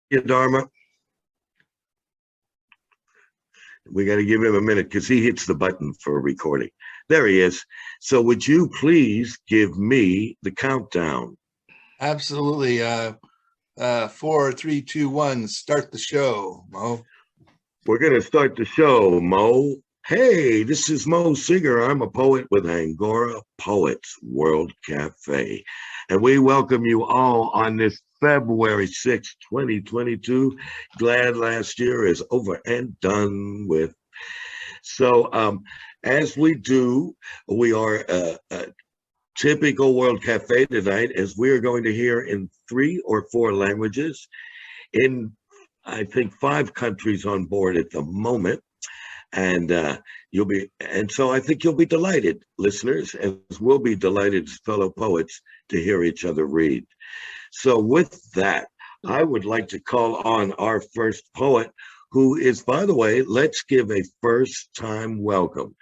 Yeah, Dharma. We got to give him a minute because he hits the button for recording. There he is. So would you please give me the countdown? Absolutely. 4, 3, 2, 1. Start the show, Mo. We're going to start the show, Mo. Hey, this is Mo Singer. I'm a poet with Angora Poets World Cafe. And we welcome you all on this February 6, 2022. Glad last year is over and done with. So, as we do, we are a typical World Cafe tonight, as we are going to hear in 3 or 4 languages in, I think, 5 countries on board at the moment. And so I think you'll be delighted, listeners, as we'll be delighted as fellow poets to hear each other read. So with that, I would like to call on our first poet, who is, by the way, let's give a first time welcome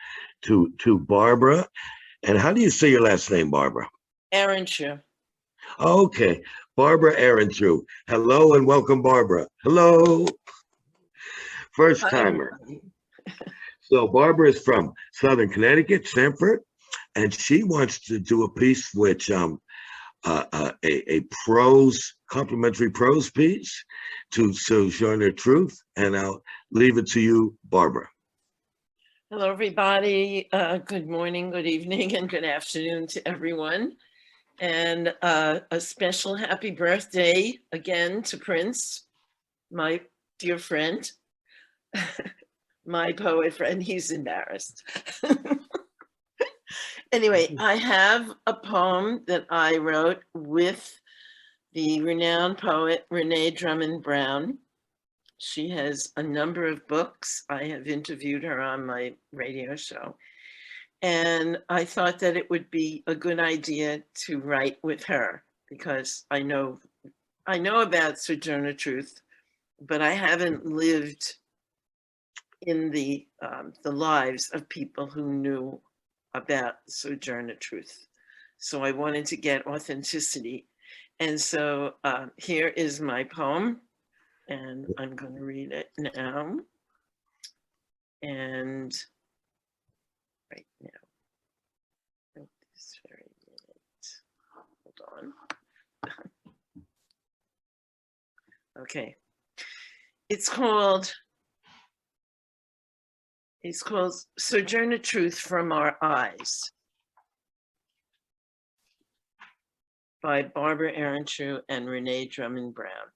to Barbara. And how do you say your last name, Barbara? Arenchu. Okay, Barbara Arenchu. Hello and welcome, Barbara. Hello. First timer. So Barbara is from Southern Connecticut, Stamford, and she wants to do a piece which a complimentary prose piece to Sojourner Truth, and I'll leave it to you, Barbara. Hello, everybody. Good morning, good evening, and good afternoon to everyone. And a special happy birthday again to Prince, my dear friend. My poet friend, he's embarrassed. Anyway, I have a poem that I wrote with the renowned poet Renee Drummond Brown. She has a number of books. I have interviewed her on my radio show. And I thought that it would be a good idea to write with her because I know about Sojourner Truth, but I haven't lived in the lives of people who knew about Sojourner Truth. So I wanted to get authenticity. And so here is my poem, and I'm going to read it now. And right now, right this very minute. Hold on. Okay. It's called Sojourner Truth from Our Eyes by Barbara Arenchu and Renee Drummond Brown.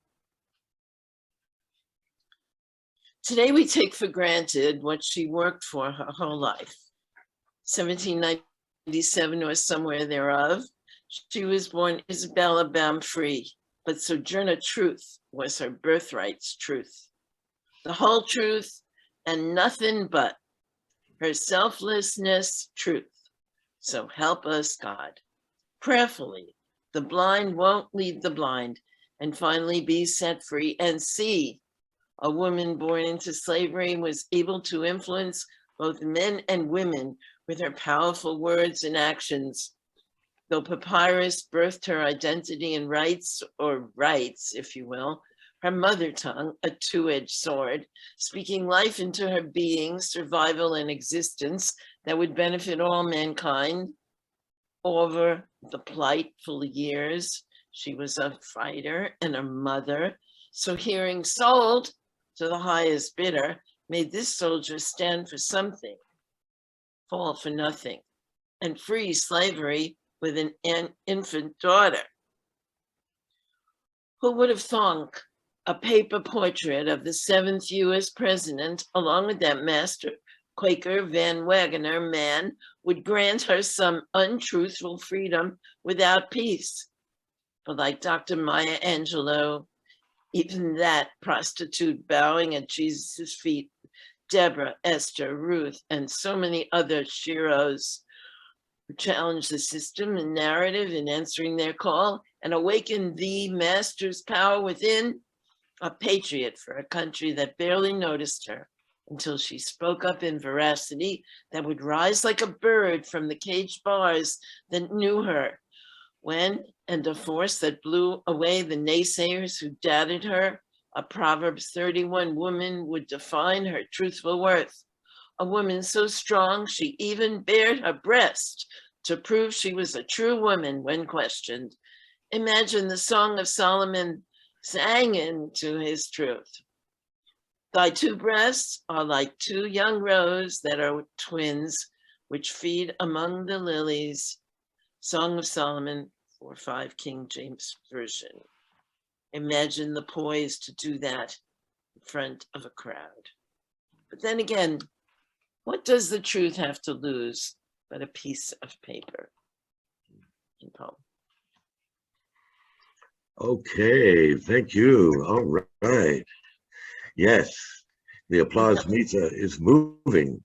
Today we take for granted what she worked for her whole life. 1797 or somewhere thereof, she was born Isabella Bamfree, but Sojourner Truth was her birthright's truth. The whole truth and nothing but her selflessness truth. So help us, God. Prayerfully, the blind won't lead the blind and finally be set free and see a woman born into slavery was able to influence both men and women with her powerful words and actions. Though papyrus birthed her identity and rights, or rights, if you will, her mother tongue, a two-edged sword, speaking life into her being, survival and existence that would benefit all mankind. Over the plightful years, she was a fighter and a mother. So hearing sold to the highest bidder made this soldier stand for something, fall for nothing, and free slavery with an infant daughter. Who would have thunk a paper portrait of the 7th US president, along with that master Quaker Van Wagoner man, would grant her some untruthful freedom without peace? But like Dr. Maya Angelou, even that prostitute bowing at Jesus' feet, Deborah, Esther, Ruth, and so many other sheroes who challenged the system and narrative in answering their call and awakened the master's power within, a patriot for a country that barely noticed her until she spoke up in veracity that would rise like a bird from the caged bars that knew her. When, and a force that blew away the naysayers who doubted her, A Proverbs 31 woman would define her truthful worth. A woman so strong she even bared her breast to prove she was a true woman when questioned. Imagine the Song of Solomon sang into his truth. Thy two breasts are like two young roes that are twins, which feed among the lilies. Song of Solomon 4:5 King James Version. Imagine the poise to do that in front of a crowd. But then again, what does the truth have to lose but a piece of paper? In poem. Okay, thank you. All right. Yes, the applause meter is moving.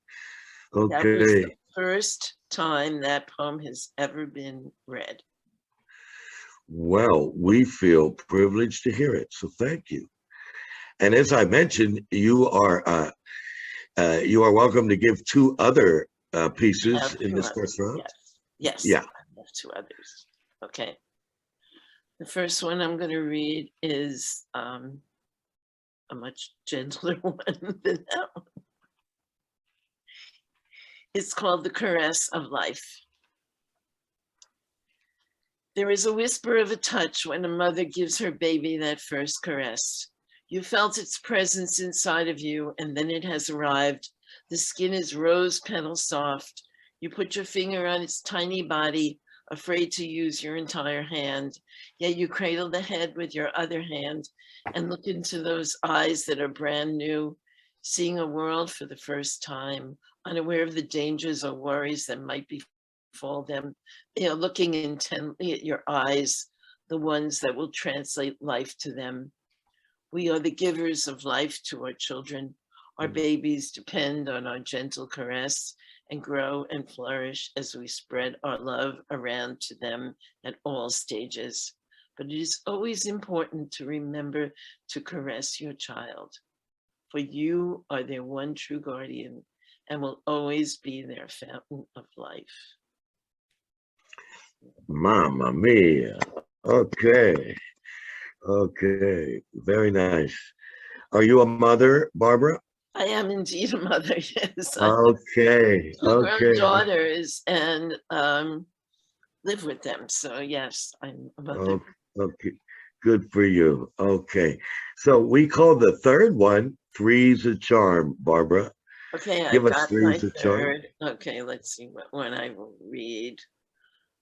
That was Okay. the first time that poem has ever been read. Well, we feel privileged to hear it, so thank you. And as I mentioned, you are welcome to give two other pieces in this first round. Yes. Yeah. I have two others. Okay. The first one I'm going to read is a much gentler one than that one. It's called The Caress of Life. There is a whisper of a touch when a mother gives her baby that first caress. You felt its presence inside of you, and then it has arrived. The skin is rose petal soft. You put your finger on its tiny body, afraid to use your entire hand. Yet you cradle the head with your other hand and look into those eyes that are brand new, seeing a world for the first time, unaware of the dangers or worries that might befall them. They are looking intently at your eyes, the ones that will translate life to them. We are the givers of life to our children. Our babies depend on our gentle caress and grow and flourish as we spread our love around to them at all stages. But it is always important to remember to caress your child, for you are their one true guardian and will always be their fountain of life. Mamma mia. Okay. Okay. Very nice. Are you a mother, Barbara? I am indeed a mother, yes. Okay. Two grown Okay. daughters and live with them. So yes, I'm a mother. Okay. Good for you. Okay. So we call the third one Three's a Charm, Barbara. Okay, Give I've us got my Three's a Charm. third. Okay, let's see what one I will read.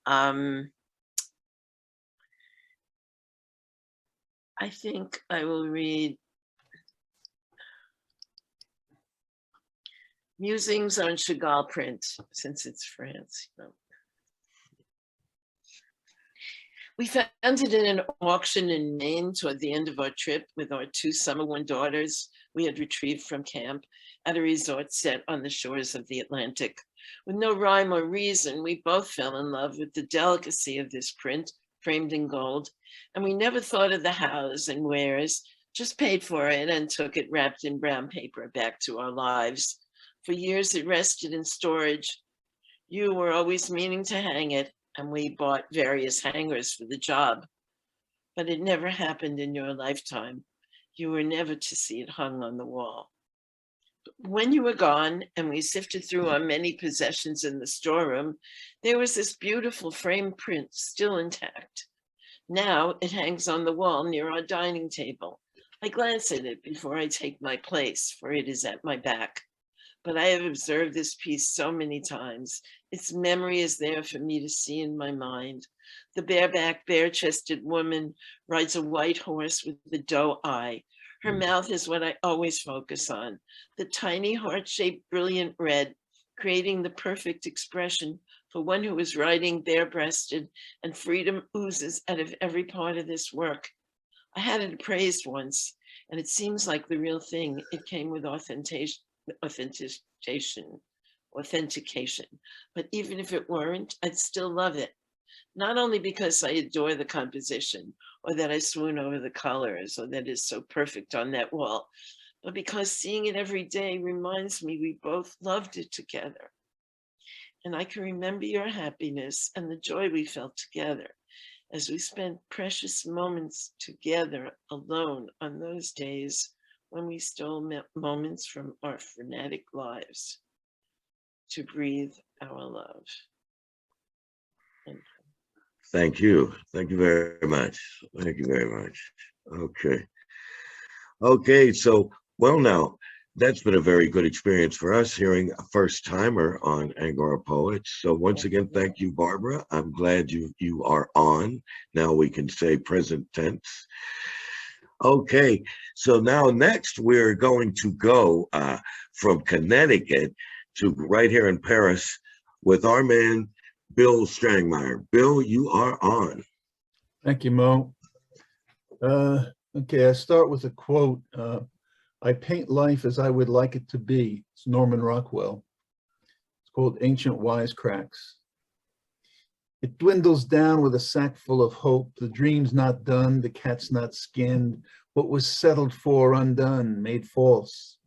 I think I will read Musings on Chagall print, since it's France. You know. We found it in an auction in Maine toward the end of our trip with our two summer-born daughters we had retrieved from camp at a resort set on the shores of the Atlantic. With no rhyme or reason, we both fell in love with the delicacy of this print, framed in gold, and we never thought of the hows and wheres, just paid for it and took it wrapped in brown paper back to our lives. For years it rested in storage. You were always meaning to hang it, and we bought various hangers for the job. But it never happened in your lifetime. You were never to see it hung on the wall. When you were gone and we sifted through our many possessions in the storeroom, there was this beautiful framed print still intact. Now it hangs on the wall near our dining table. I glance at it before I take my place, for it is at my back. But I have observed this piece so many times. Its memory is there for me to see in my mind. The bareback, bare-chested woman rides a white horse with the doe eye. Her mouth is what I always focus on. The tiny heart-shaped brilliant red, creating the perfect expression for one who is riding bare-breasted, and freedom oozes out of every part of this work. I had it appraised once, and it seems like the real thing. It came with authentication. But even if it weren't, I'd still love it. Not only because I adore the composition, or that I swoon over the colors, or that is so perfect on that wall, but because seeing it every day reminds me we both loved it together. And I can remember your happiness and the joy we felt together. as we spent precious moments together alone on those days when we stole moments from our frenetic lives to breathe our love. And Thank you. Thank you very much. Thank you very much. Okay. Okay. So, well, now that's been a very good experience for us hearing a first timer on Angora Poets. So once again, thank you, Barbara. I'm glad you are on. Now we can say present tense. Okay. So now next we're going to go from Connecticut to right here in Paris with our man, Bill Strangmeier. Bill, you are on. Thank you, Mo. Okay, I start with a quote. I paint life as I would like it to be. It's Norman Rockwell. It's called Ancient Wisecracks. It dwindles down with a sack full of hope. The dream's not done, the cat's not skinned. What was settled for undone, made false.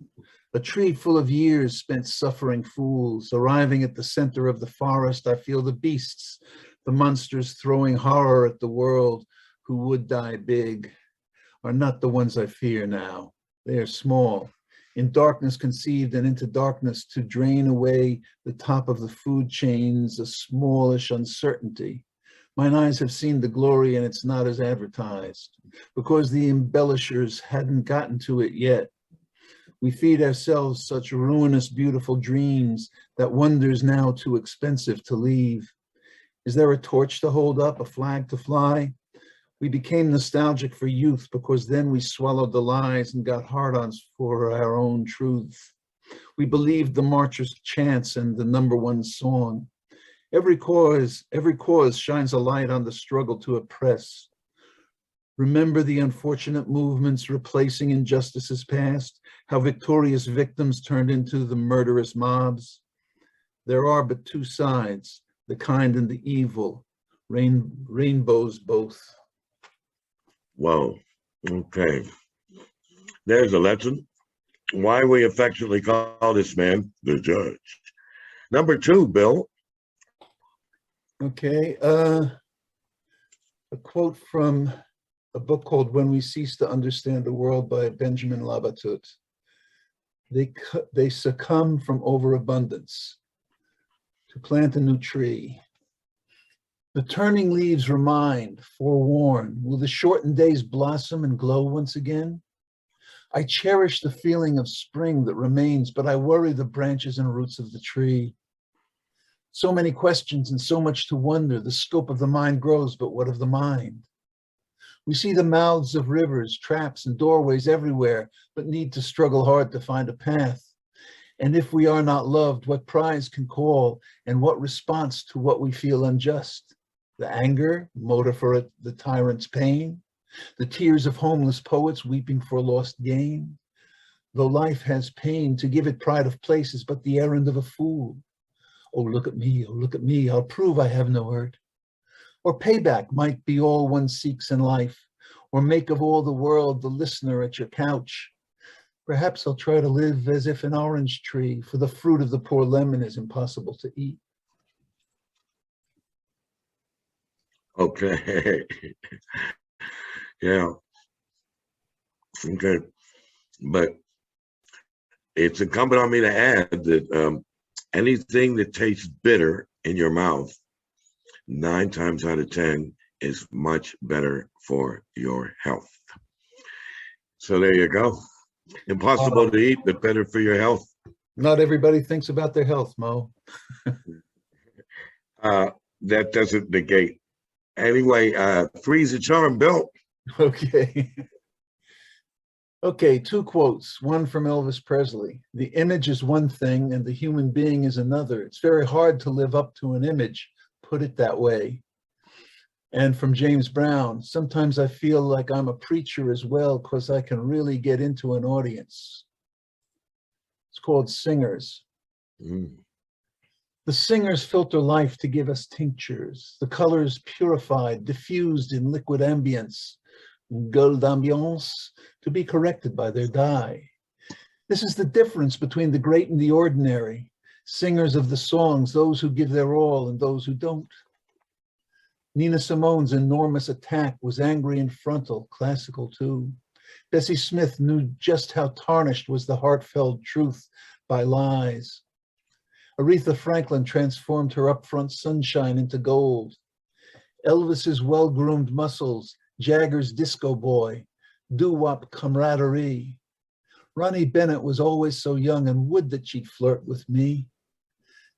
A tree full of years spent suffering fools. Arriving at the center of the forest, I feel the beasts, the monsters throwing horror at the world who would die big, are not the ones I fear now. They are small, in darkness conceived and into darkness to drain away the top of the food chains, a smallish uncertainty. Mine eyes have seen the glory and it's not as advertised, because the embellishers hadn't gotten to it yet. We feed ourselves such ruinous, beautiful dreams that wonder's now too expensive to leave. Is there a torch to hold up, a flag to fly? We became nostalgic for youth because then we swallowed the lies and got hard-ons for our own truth. We believed the marcher's chants and the number one song. Every cause shines a light on the struggle to oppress. Remember the unfortunate movements replacing injustices past, how victorious victims turned into the murderous mobs. There are but two sides, the kind and the evil, rainbows both. Whoa. Okay. There's a lesson. Why we affectionately call this man the judge. Number two, Bill. Okay. A quote from a book called When We Cease to Understand the World by Benjamin Labatut. They succumb from overabundance to plant a new tree. The turning leaves remind, forewarn, will the shortened days blossom and glow once again? I cherish the feeling of spring that remains, but I worry the branches and roots of the tree. So many questions and so much to wonder. The scope of the mind grows, but what of the mind? We see the mouths of rivers, traps and doorways everywhere, but need to struggle hard to find a path. And if we are not loved, what prize can call and what response to what we feel unjust? The anger, motive for it, the tyrant's pain, the tears of homeless poets weeping for lost gain. Though life has pain, to give it pride of place is but the errand of a fool. Oh, look at me, I'll prove I have no hurt. Or payback might be all one seeks in life, or make of all the world the listener at your couch. Perhaps I'll try to live as if an orange tree, for the fruit of the poor lemon is impossible to eat. Okay. Yeah. Okay. But it's incumbent on me to add that anything that tastes bitter in your mouth, 9 times out of 10 is much better for your health. So there you go. Impossible to eat, but better for your health. Not everybody thinks about their health, Mo. That doesn't negate. Anyway, three's a charm, Bill. Okay. Okay, 2 quotes, one from Elvis Presley. The image is one thing and the human being is another. It's very hard to live up to an image, put it that way. And from James Brown, sometimes I feel like I'm a preacher as well because I can really get into an audience. It's called Singers. The singers filter life to give us tinctures, the colors purified, diffused in liquid ambience, gold ambiance, to be corrected by their dye. This is the difference between the great and the ordinary, singers of the songs, those who give their all and those who don't. Nina Simone's enormous attack was angry and frontal, classical too. Bessie Smith knew just how tarnished was the heartfelt truth by lies. Aretha Franklin transformed her upfront sunshine into gold. Elvis's well-groomed muscles, Jagger's disco boy, doo-wop camaraderie. Ronnie Bennett was always so young and would that she'd flirt with me.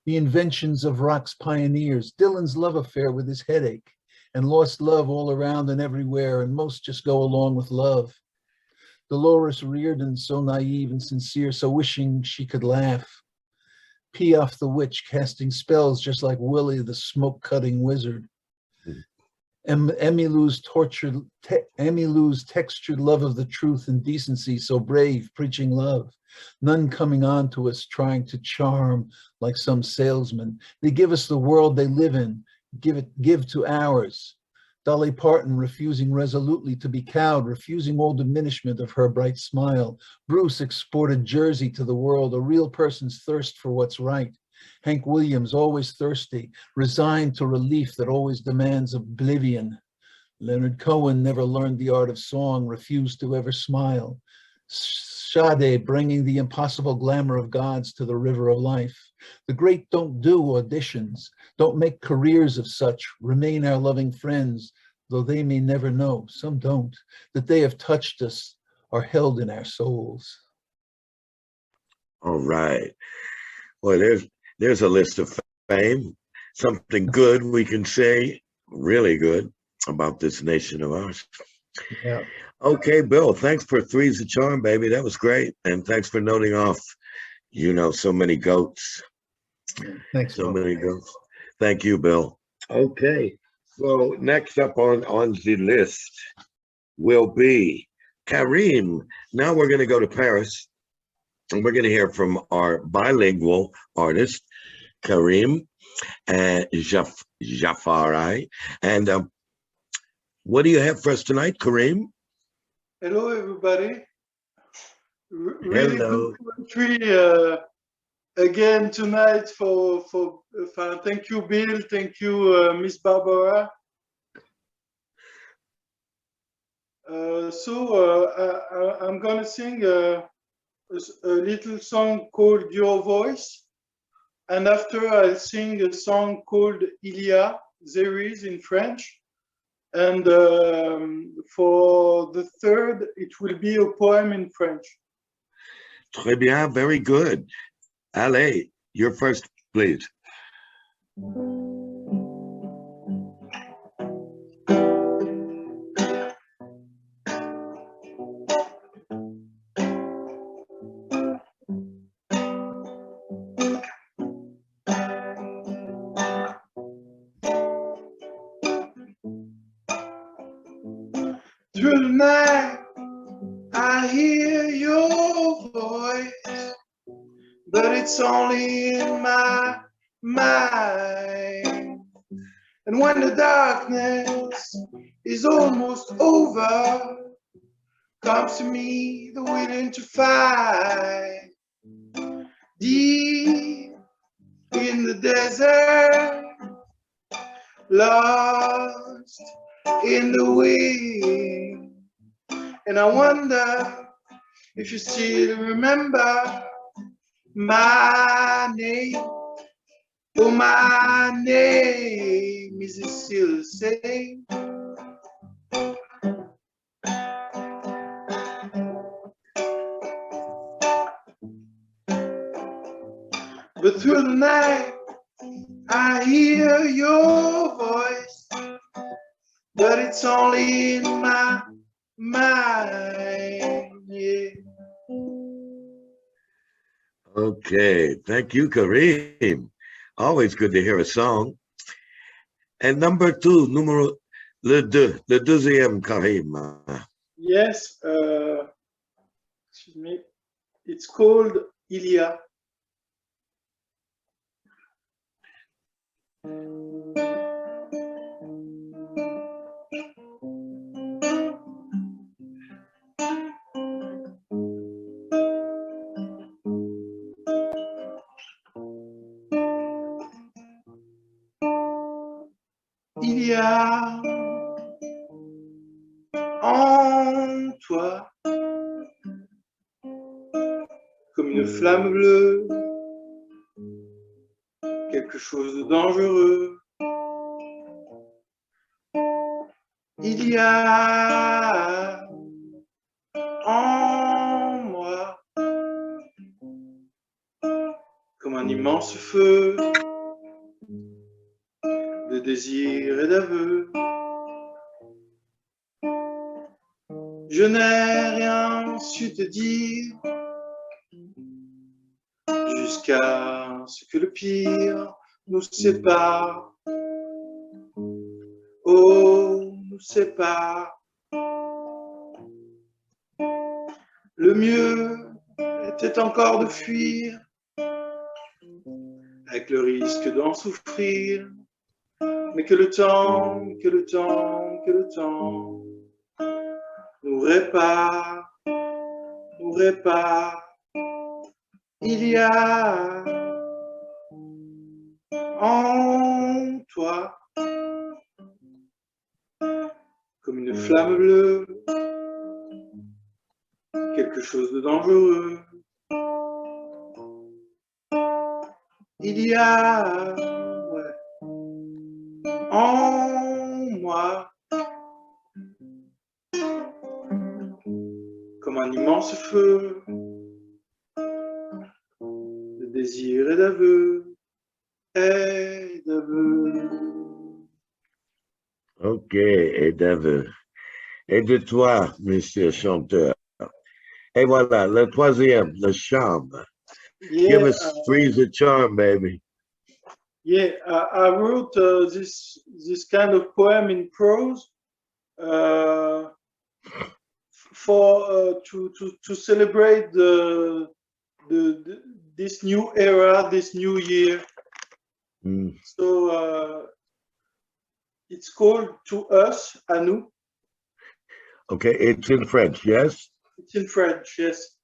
The inventions of rock's pioneers, Dylan's love affair with his headache, and lost love all around and everywhere, and most just go along with love. Dolores Riordan, so naive and sincere, so wishing she could laugh. Piaf the witch, casting spells just like Willie the smoke-cutting wizard. Emmylou's textured love of the truth and decency, so brave, preaching love. None coming on to us trying to charm like some salesman. They give us the world they live in, give to ours. Dolly Parton refusing resolutely to be cowed, refusing all diminishment of her bright smile. Bruce exported Jersey to the world, a real person's thirst for what's right. Hank Williams, always thirsty, resigned to relief that always demands oblivion. Leonard Cohen never learned the art of song, refused to ever smile. Sade bringing the impossible glamour of gods to the river of life. The great don't do auditions, don't make careers of such, remain our loving friends, though they may never know, some don't, that they have touched us, are held in our souls. All right. Well, there's a list of fame, something good we can say, really good, about this nation of ours. Yeah. Okay, Bill, thanks for Three's a Charm, baby. That was great. And thanks for noting off, so many goats. Thanks. So many goats. Thank you, Bill. Okay, so next up on the list will be Kareem. Now we're going to go to Paris, and we're going to hear from our bilingual artist, Kareem and Jafari. And what do you have for us tonight, Kareem? Hello, everybody. Really Hello. good poetry again tonight for thank you, Bill. Thank you, Miss Barbara. I'm gonna sing a little song called Your Voice, and after I'll sing a song called Il y a, there is in French. And for the third, it will be a poem in French. Très bien, very good. Allez, you're first, please. Through the night, I hear your voice, but it's only in my mind. And when the darkness is almost over, comes to me the willing to fight. Deep in the desert, lost in the wind. And I wonder if you still remember my name. Oh, my name is still the same. But through the night, I hear your voice, but it's only in my mind. Yeah. Okay, thank you, Kareem. Always good to hear a song. And number two, le deuxième, Kareem. Yes, excuse me. It's called Il y a. Il y a en toi comme une flamme bleue, quelque chose de dangereux. Il y a en moi comme un immense feu de désir et d'aveu. Je n'ai rien su te dire jusqu'à ce que le pire nous sépare. Oh, nous sépare. Le mieux était encore de fuir, avec le risque d'en souffrir. Mais que le temps nous répare, nous répare. Il y a en toi comme une flamme bleue, quelque chose de dangereux. Il y a en moi comme un immense feu de désir et d'aveu, et d'aveu. Ok, et d'aveu. Et de toi, monsieur chanteur. Et voilà, le troisième, le charme. Give Yeah, us three the charm, baby. yeah. I wrote this kind of poem in prose for to celebrate this new era, this new year. Mm. So it's called To Us, à nous. Okay, it's in French, yes? It's in French, yes.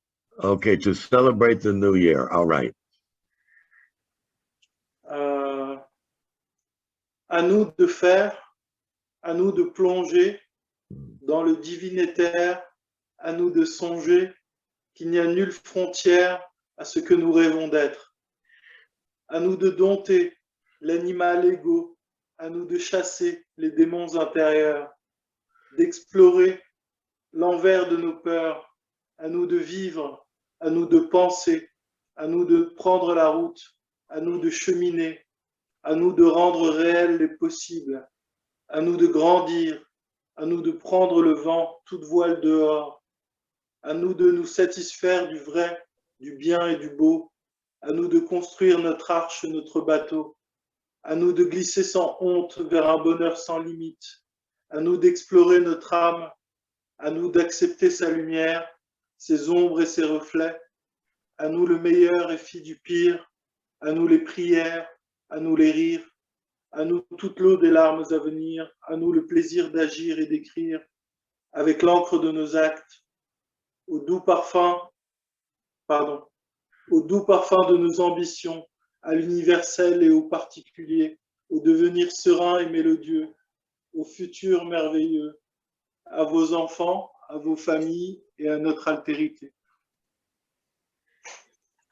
Okay, to celebrate the new year. All right. À nous de faire, à nous de plonger dans le divin éther, à nous de songer qu'il n'y a nulle frontière à ce que nous rêvons d'être. À nous de dompter l'animal égaux, à nous de chasser les démons intérieurs, d'explorer l'envers de nos peurs, à nous de vivre, à nous de penser, à nous de prendre la route, à nous de cheminer, à nous de rendre réels les possibles, à nous de grandir, à nous de prendre le vent, toute voile dehors, à nous de nous satisfaire du vrai, du bien et du beau, à nous de construire notre arche, notre bateau, à nous de glisser sans honte vers un bonheur sans limite, à nous d'explorer notre âme, à nous d'accepter sa lumière, ses ombres et ses reflets, à nous le meilleur et fi du pire, à nous les prières, à nous les rires, à nous toute l'eau des larmes à venir, à nous le plaisir d'agir et d'écrire, avec l'encre de nos actes, au doux parfum de nos ambitions, à l'universel et au particulier, au devenir serein et mélodieux, au futur merveilleux, à vos enfants, à vos familles et à notre altérité.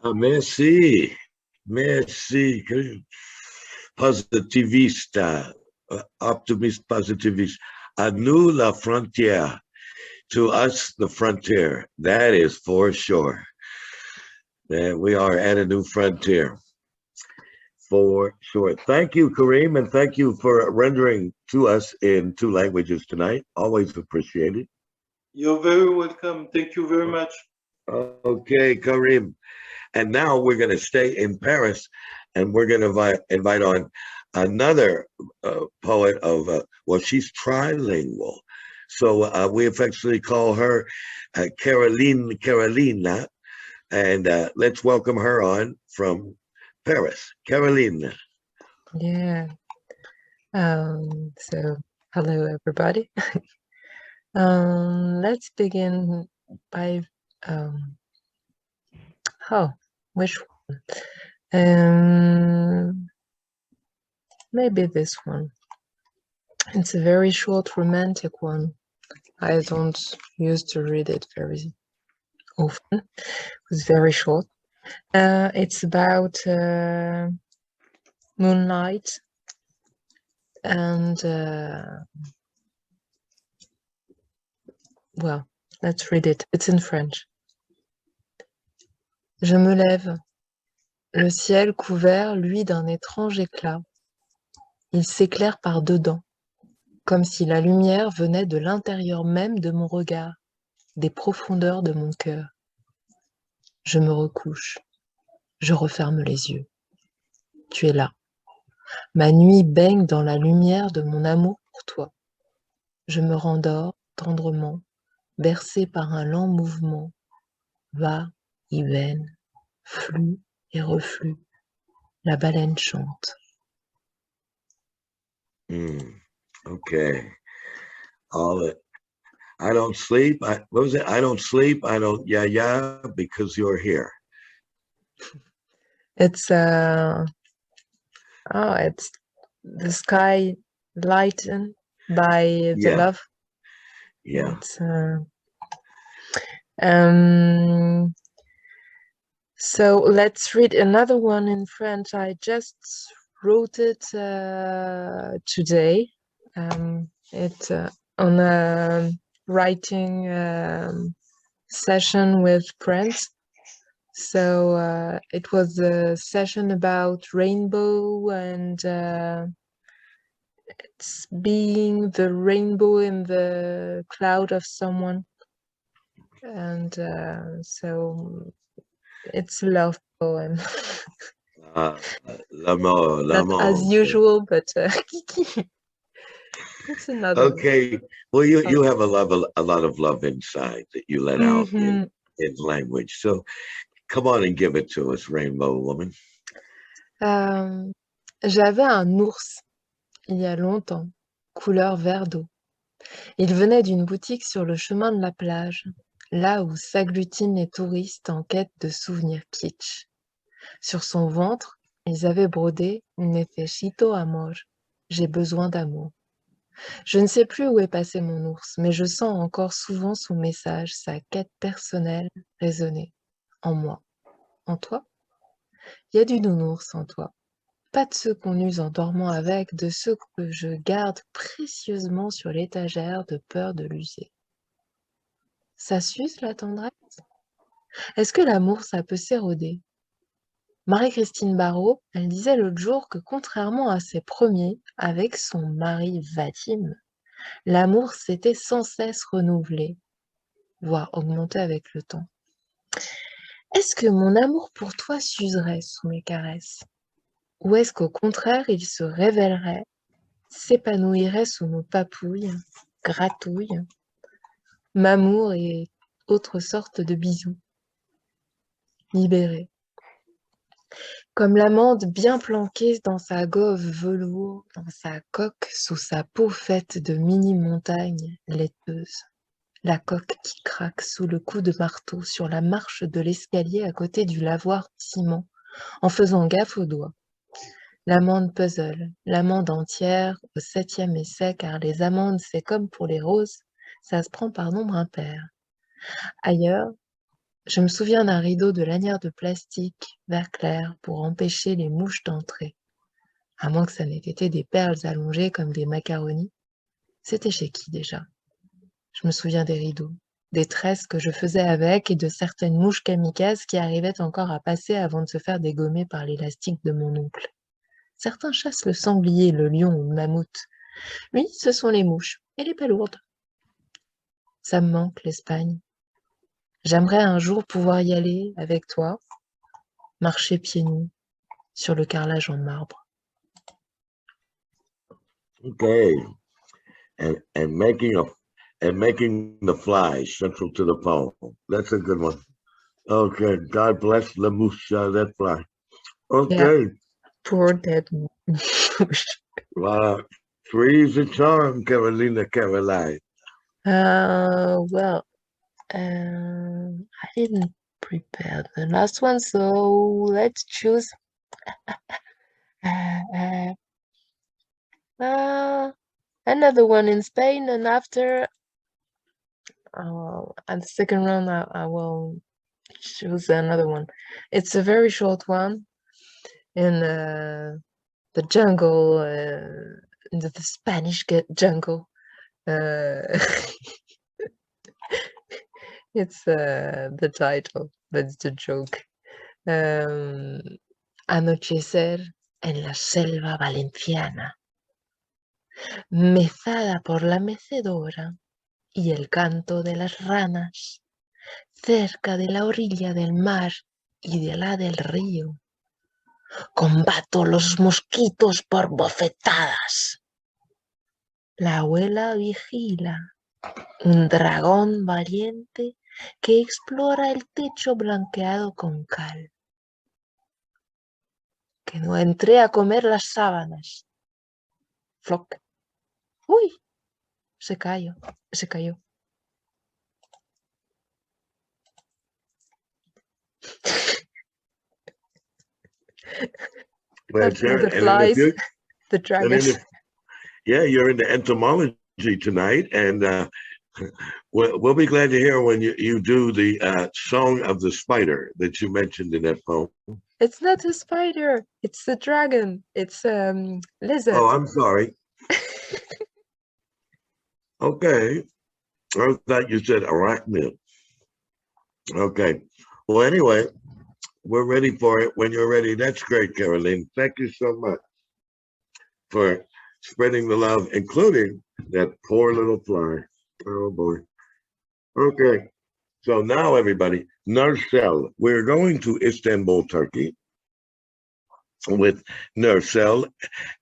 Ah, merci. Merci. Positiviste, optimiste positiviste. À nous la frontière. To us the frontier. That is for sure. We are at a new frontier. For sure. Thank you, Kareem, and thank you for rendering to us in 2 languages tonight. Always appreciated. You're very welcome. Thank you very much. Okay, Kareem. And now we're going to stay in Paris, and we're going to invite on another poet of, well, she's trilingual. So we affectionately call her Carolina, and let's welcome her on from Paris. Carolina. Yeah. So hello, everybody. Let's begin by which one? Maybe this one. It's a very short romantic one. I don't used to read it very often. It's very short. It's about moonlight and well, let's read it. It's in French. Je me lève, le ciel couvert, lui, d'un étrange éclat. Il s'éclaire par dedans, comme si la lumière venait de l'intérieur même de mon regard, des profondeurs de mon cœur. Je me recouche, je referme les yeux. Tu es là. Ma nuit baigne dans la lumière de mon amour pour toi. Je me rendors tendrement, bercé par un lent mouvement, va et vient, flux et reflux. La baleine chante. Okay. All it. I don't sleep. What was it? I don't sleep. I don't yeah because you're here. It's it's the sky lightened by the Yeah. love. Yeah. It's so let's read another one in French. I just wrote it today. It's on a writing session with friends. So it was a session about rainbow and it's being the rainbow in the cloud of someone. And so it's a love poem. L'amour, Not as l'amour. usual, but Kiki. It's another one. Okay. Well, you Okay. have a lot of love inside that you let out Mhm. in language. So come on and give it to us, Rainbow Woman. J'avais un ours il y a longtemps, couleur vert d'eau. Il venait d'une boutique sur le chemin de la plage, là où s'agglutinent les touristes en quête de souvenirs kitsch. Sur son ventre, ils avaient brodé Necesito amor, j'ai besoin d'amour. Je ne sais plus où est passé mon ours, mais je sens encore souvent son message, sa quête personnelle résonner en moi. En toi? Il y a du nounours en toi. Pas de ceux qu'on use en dormant avec, de ceux que je garde précieusement sur l'étagère de peur de l'user. Ça s'use la tendresse? Est-ce que l'amour, ça peut s'éroder? Marie-Christine Barrault, elle disait l'autre jour que contrairement à ses premiers, avec son mari Vadim, l'amour s'était sans cesse renouvelé, voire augmenté avec le temps. Est-ce que mon amour pour toi s'userait sous mes caresses? Ou est-ce qu'au contraire, il se révélerait, s'épanouirait sous nos papouilles, gratouilles, m'amour et autres sortes de bisous? Libéré. Comme l'amande bien planquée dans sa gauve velours, dans sa coque, sous sa peau faite de mini-montagnes laiteuses. La coque qui craque sous le coup de marteau sur la marche de l'escalier à côté du lavoir de ciment, en faisant gaffe aux doigts. L'amande puzzle, l'amande entière au 7e essai, car les amandes, c'est comme pour les roses, ça se prend par nombre impair. Ailleurs, je me souviens d'un rideau de lanière de plastique vert clair pour empêcher les mouches d'entrer. À moins que ça n'ait été des perles allongées comme des macaronis. C'était chez qui déjà? Je me souviens des rideaux, des tresses que je faisais avec et de certaines mouches kamikazes qui arrivaient encore à passer avant de se faire dégommer par l'élastique de mon oncle. Certains chassent le sanglier, le lion ou le mammouth. Lui, ce sont les mouches et les palourdes. Ça me manque, l'Espagne. J'aimerais un jour pouvoir y aller avec toi, marcher pieds nus sur le carrelage en marbre. Okay. And making the fly central to the poem. That's a good one. Okay. God bless the mouche, that fly. Okay. Poor dead mouche. Wow. Three's a charm, Carolina Caroline. Well, I didn't prepare the last one, so let's choose. Another one in Spain, and after at the second round, I will choose another one. It's a very short one in the jungle, in the Spanish jungle. It's the title, but it's a joke. Anochecer en la selva valenciana, mezada por la mecedora y el canto de las ranas, cerca de la orilla del mar y de la del río. Combato los mosquitos por bofetadas. La abuela vigila un dragón valiente que explora el techo blanqueado con cal. Que no entré a comer las sábanas. Floc. Uy, se cayó. Well, After sure. the And in the flies, future, the and dragons. yeah, you're into entomology tonight, and we'll be glad to hear when you do the song of the spider that you mentioned in that poem. It's not a spider. It's a dragon. It's lizard. Oh, I'm sorry. Okay. I thought you said arachnid. Okay. Well, anyway, we're ready for it when you're ready. That's great, Caroline. Thank you so much for spreading the love, including that poor little fly. Oh, boy. Okay. So now, everybody, Nursel. We're going to Istanbul, Turkey with Nursel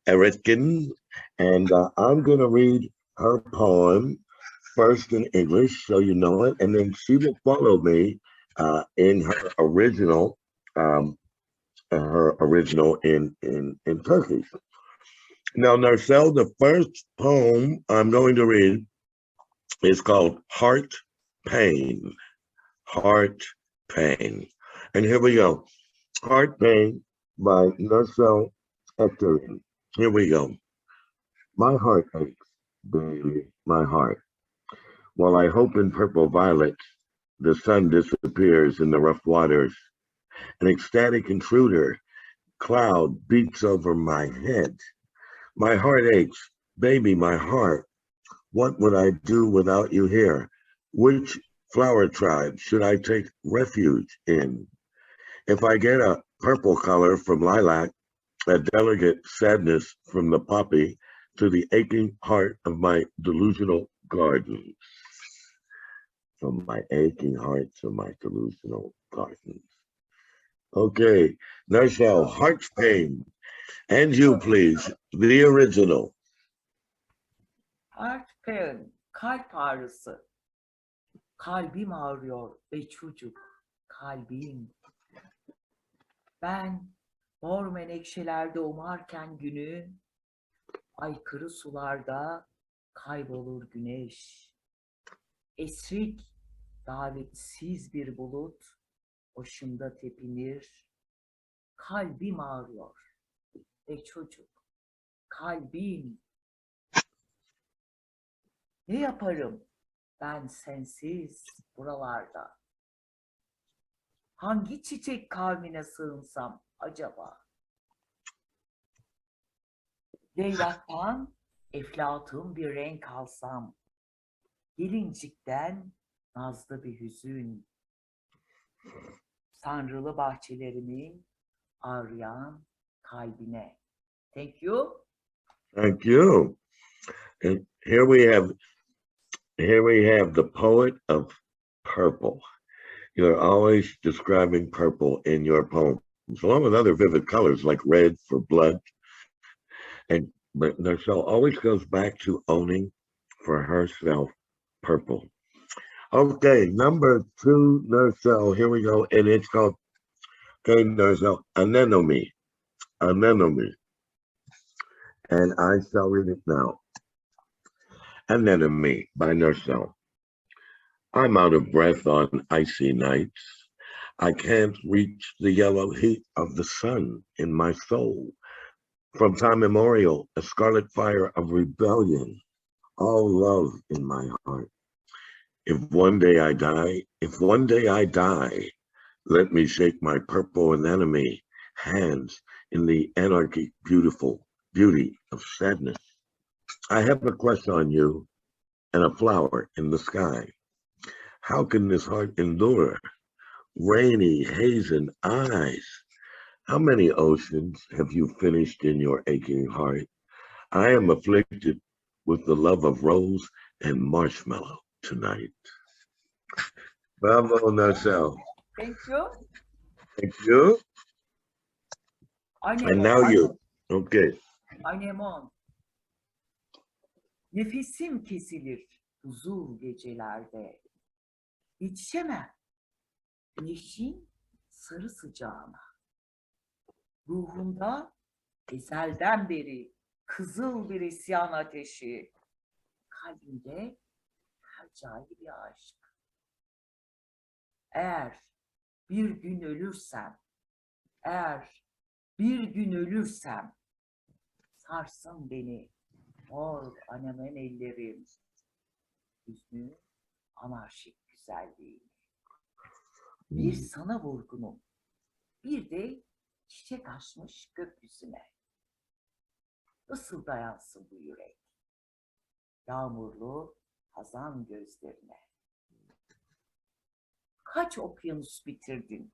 Eretkin, and I'm going to read her poem first in English, so you know it, and then she will follow me in her original in Turkish. Now, Nursel, the first poem I'm going to read is called Heart Pain. Heart Pain. And here we go. Heart Pain by Nursel Ekterin. Here we go. My heart aches, baby, my heart. While I hope in purple violets, the sun disappears in the rough waters. An ecstatic intruder cloud beats over my head. My heart aches, baby, my heart. What would I do without you here? Which flower tribe should I take refuge in? If I get a purple color from lilac, a delicate sadness from the poppy, to the aching heart of my delusional garden. From my aching heart to my delusional gardens. Okay, Nursel, Heart Pain. And you, please, the original. Heart pain, kalp ağrısı. Kalbim ağrıyor ey çocuk, kalbim. Ben mor menekşelerde umarken günü, aykırı sularda kaybolur güneş. Esrik, davetsiz bir bulut, başımda tepinir. Kalbim ağrıyor ey çocuk, kalbim. Ne yaparım ben sensiz buralarda? Hangi çiçek kavmine sığınsam acaba? Leylaktan eflatun bir renk alsam, gelincikten nazlı bir hüzün, sanrılı bahçelerimin ağrıyan kalbine. Thank you. Thank you. And here we have the poet of purple. You're always describing purple in your poems, along with other vivid colors like red for blood. But Nursel always goes back to owning for herself purple. Okay, number 2, Nursel. Here we go, and it's called, okay, Nursel, Anemone. Anemone. And I shall read it now. Anemone by Nursel. I'm out of breath on icy nights. I can't reach the yellow heat of the sun in my soul. From time immemorial, a scarlet fire of rebellion all love in my heart. If one day I die, let me shake my purple anemone hands in the anarchic beauty of sadness. I have a crush on you and a flower in the sky. How can this heart endure rainy, hazen eyes? How many oceans have you finished in your aching heart? I am afflicted with the love of rose and marshmallow tonight. Bravo, Narcelle. Thank you. Thank you. And Anemon. now you. Okay. Anemon. Nefesim kesilir huzur gecelerde. Yetişemem güneşin sarı sıcağına. Ruhumda ezelden beri kızıl bir isyan ateşi. Kalbimde hercai bir aşk. Eğer bir gün ölürsem, sarsın beni mor anemen ellerim, hüznü anarşik güzelliği. Bir sana vurgunum, bir de çiçek açmış gökyüzüne. Nasıl dayansın bu yürek, yağmurlu hazan gözlerine. Kaç okyanus bitirdin,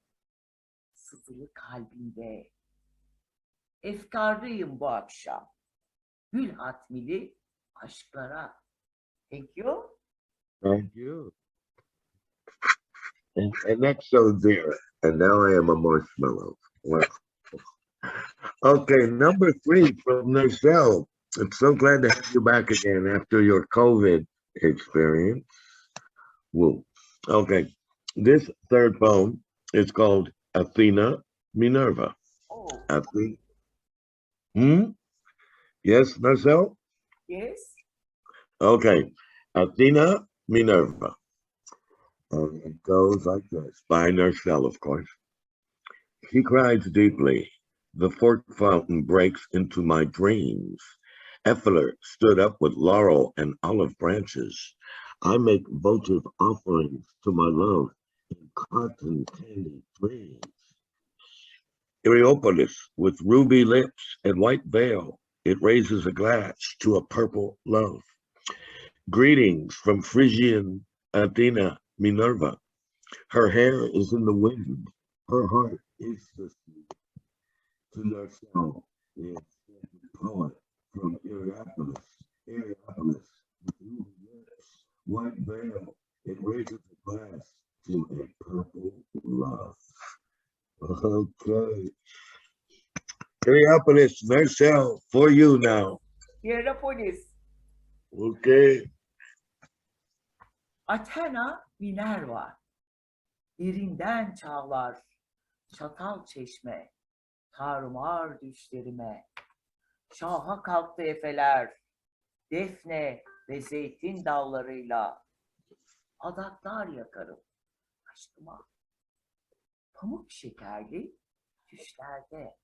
sızılı kalbinde. Efkarlıyım bu akşam, gül hatmili aşklara. Thank you. Thank you. And that's so dear. And now I am a marshmallow. Wow. Okay, number 3 from Narcelle. I'm so glad to have you back again after your COVID experience. Woo. Okay, this third poem is called Athena Minerva. Oh, Athena. Yes, Narcelle? yes. Okay, Athena Minerva. And it goes like this, by Narcelle, of course. She cries deeply. The fork fountain breaks into my dreams. Effler stood up with laurel and olive branches. I make votive offerings to my love in cotton candy dreams. Iriopolis with ruby lips and white veil. It raises a glass to a purple love. Greetings from Phrygian Athena Minerva. Her hair is in the wind. Her heart is the sea. To Narcelle, the poet from Iriopolis, with ruby lips, white veil. It raises a glass to a purple love. Okay. Iriopolis, Narcelle, for you now. Hierapolis. Okay. Athena Minerva. Derinden çağlar, çatal çeşme, tarumar düşlerime. Şaha kalktı efeler, defne ve zeytin dallarıyla. Adaklar yakarım aşkıma. Pamuk şekerli düşlerde.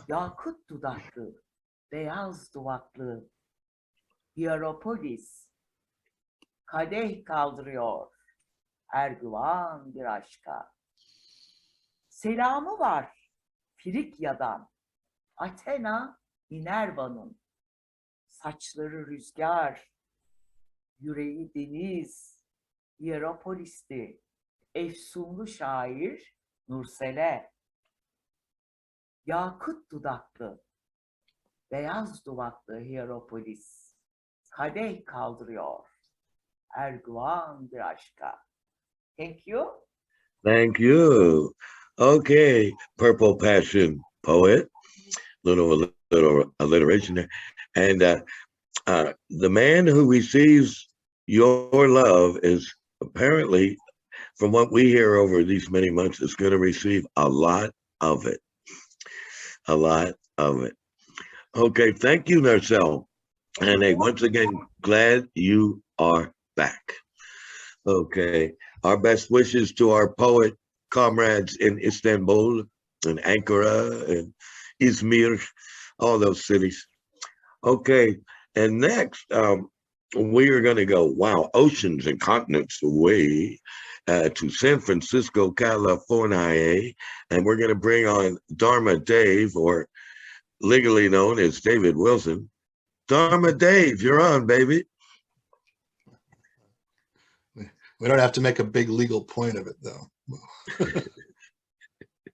Yakut dudaklı, beyaz duvaklı. Hierapolis. Kadeh kaldırıyor. Erguvan bir aşka. Selamı var Frigya'dan. Athena Minerva'nın. Saçları rüzgar, yüreği deniz. Hierapolis'ti. Efsunlu şair Nursele. Yakut dudaklı, beyaz duvaklı Hierapolis. Kadeh kaldırıyor. Erguvan bir aşka. Thank you. Thank you. Okay, Purple Passion poet. Little alliteration there. And the man who receives your love is apparently, from what we hear over these many months, is going to receive a lot of it. A lot of it. Okay, thank you, Narcelle. And hey, once again, glad you are back. Okay, our best wishes to our poet comrades in Istanbul and Ankara and Izmir, all those cities. Okay, And next, we are going to go, wow, oceans and continents away to San Francisco, California. And we're going to bring on Dharma Dave, or legally known as David Wilson. Dharma Dave, you're on, baby. We don't have to make a big legal point of it, though.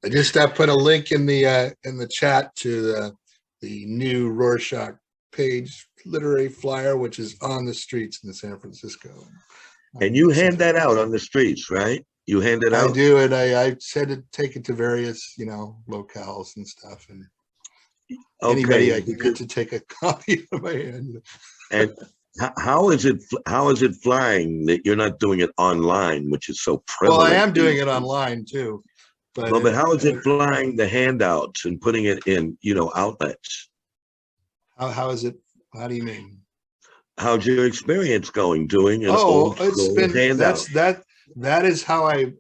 I just put a link in the chat to the new Rorschach page literary flyer, which is on the streets in San Francisco. And you hand that out on the streets, right? You hand it out? I do, and I said to take it to various, locales and stuff, and anybody I can get to take a copy of my hand. And how is it flying that you're not doing it online, which is so prevalent? Well, I am doing it online too. But how is it flying the handouts and putting it in, outlets? How is it? How do you mean? How's your experience going doing an old school handout? That is how I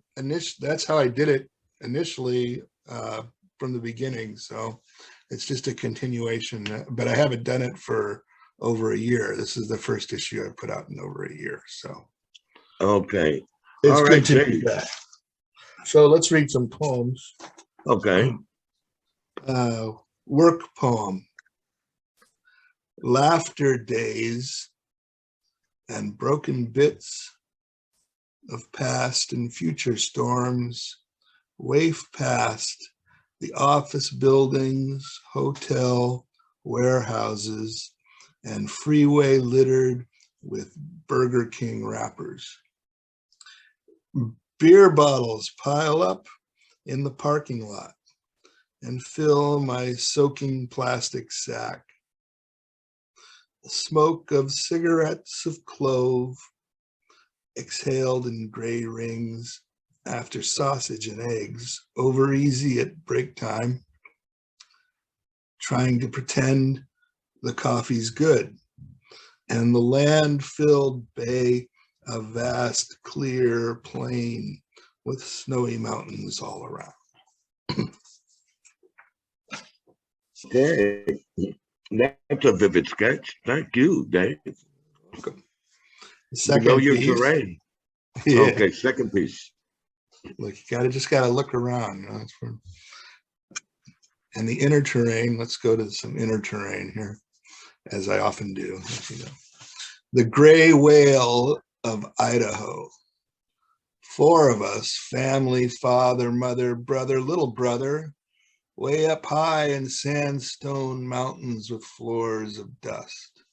did it initially from the beginning. So it's just a continuation, but I haven't done it for over a year. This is the first issue I put out in over a year. So okay, it's all good right, to be back. So let's read some poems. Okay. Work poem. Laughter days and broken bits of past and future storms waif past the office buildings, hotel, warehouses, and freeway littered with Burger King wrappers. Beer bottles pile up in the parking lot and fill my soaking plastic sack. The smoke of cigarettes of clove exhaled in gray rings after sausage and eggs, over easy at break time, trying to pretend the coffee's good, and the land-filled bay, a vast clear plain with snowy mountains all around. Okay, that's a vivid sketch. Thank you, Dave. Welcome. You know your terrain. Yeah. Okay, second piece. Look, you just gotta look around. And the inner terrain. Let's go to some inner terrain here, as I often do. The gray whale of Idaho. 4 of us, family, father, mother, brother, little brother, way up high in sandstone mountains with floors of dust.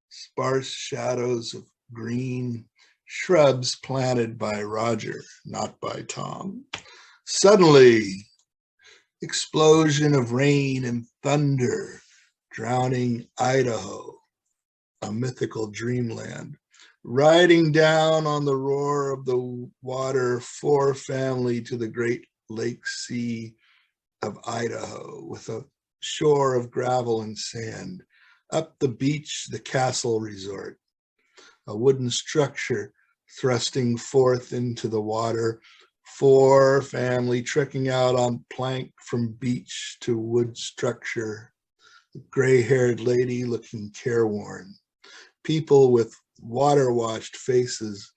Sparse shadows of green, shrubs planted by Roger, not by Tom. Suddenly, explosion of rain and thunder, drowning Idaho, a mythical dreamland. Riding down on the roar of the water, 4 family to the Great Lake Sea of Idaho, with a shore of gravel and sand. Up the beach, the castle resort, a wooden structure thrusting forth into the water. 4 family trekking out on plank from beach to wood structure. The gray-haired lady looking careworn. People with water-washed faces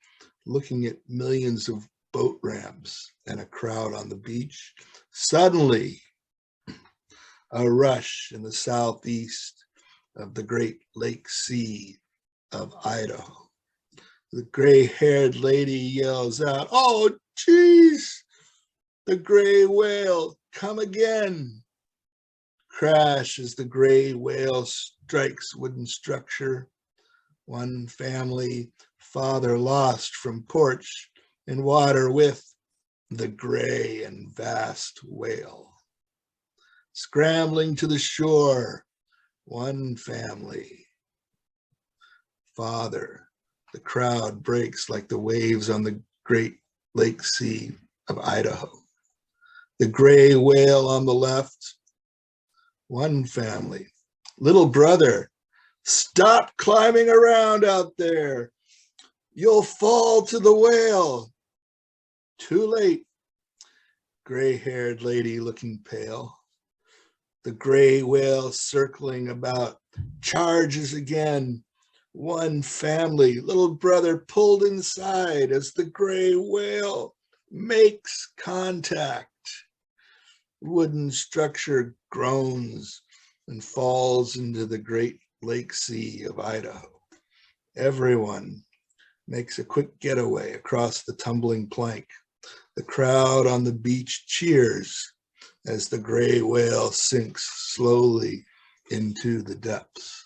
looking at millions of boat ramps and a crowd on the beach. Suddenly, a rush in the southeast of the Great Lake Sea of Idaho. The gray-haired lady yells out, "Oh, geez, the gray whale, come again." Crash as the gray whale strikes wooden structure. 1 family, father lost from porch in water with the gray and vast whale. Scrambling to the shore, 1 family, father. The crowd breaks like the waves on the Great Lake Sea of Idaho. The gray whale on the left, 1 family. Little brother, stop climbing around out there. You'll fall to the whale. Too late. Gray-haired lady looking pale. The gray whale circling about charges again. One family, little brother pulled inside as the gray whale makes contact. Wooden structure groans and falls into the Great Lake Sea of Idaho. Everyone makes a quick getaway across the tumbling plank. The crowd on the beach cheers as the gray whale sinks slowly into the depths.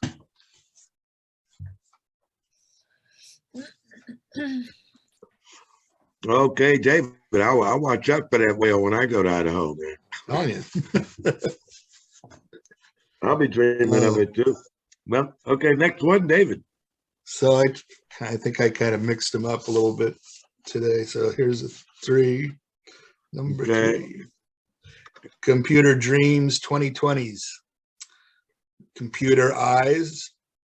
Okay, David, I'll watch out for that whale when I go to Idaho, man. Oh, yeah. I'll be dreaming of it too. Well, okay, next one, David. So I think I kind of mixed them up a little bit today. So here's a 3. Number Okay. 3. Computer Dreams 2020s. Computer Eyes,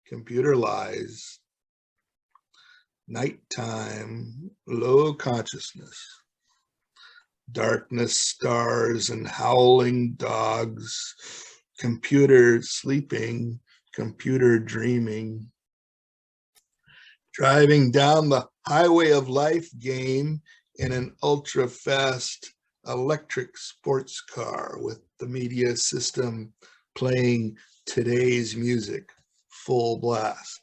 Computer Lies. Nighttime, Low Consciousness. Darkness, Stars, and Howling Dogs. Computer Sleeping, Computer Dreaming. Driving down the highway of life game in an ultra-fast electric sports car with the media system playing today's music, full blast.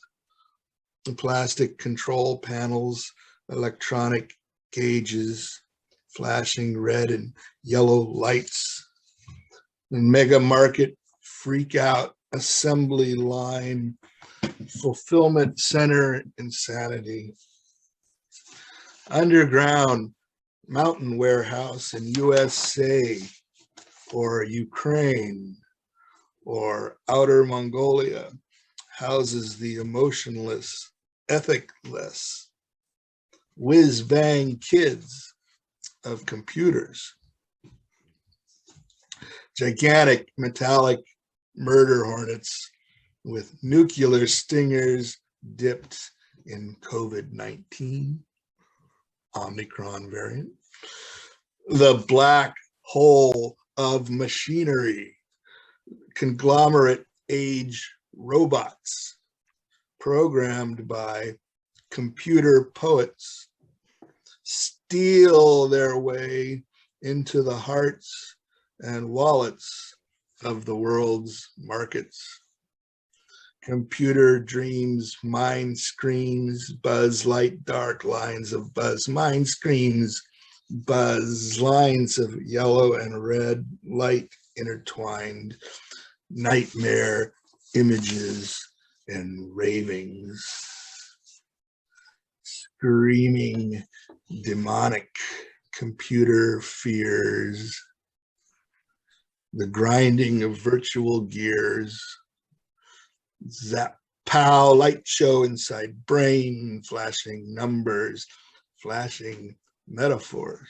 The plastic control panels, electronic gauges, flashing red and yellow lights. The mega market freak out assembly line, fulfillment center insanity. Underground mountain warehouse in USA or Ukraine or outer Mongolia houses the emotionless, ethicless, whiz-bang kids of computers. Gigantic metallic murder hornets with nuclear stingers dipped in COVID-19, Omicron variant. The black hole of machinery, conglomerate age robots programmed by computer poets steal their way into the hearts and wallets of the world's markets. Computer dreams, mind screams, buzz, light, dark lines of buzz, mind screams, buzz, lines of yellow and red light intertwined, nightmare images and ravings, screaming demonic computer fears, the grinding of virtual gears, zap, pow, light show inside brain, flashing numbers, flashing metaphors,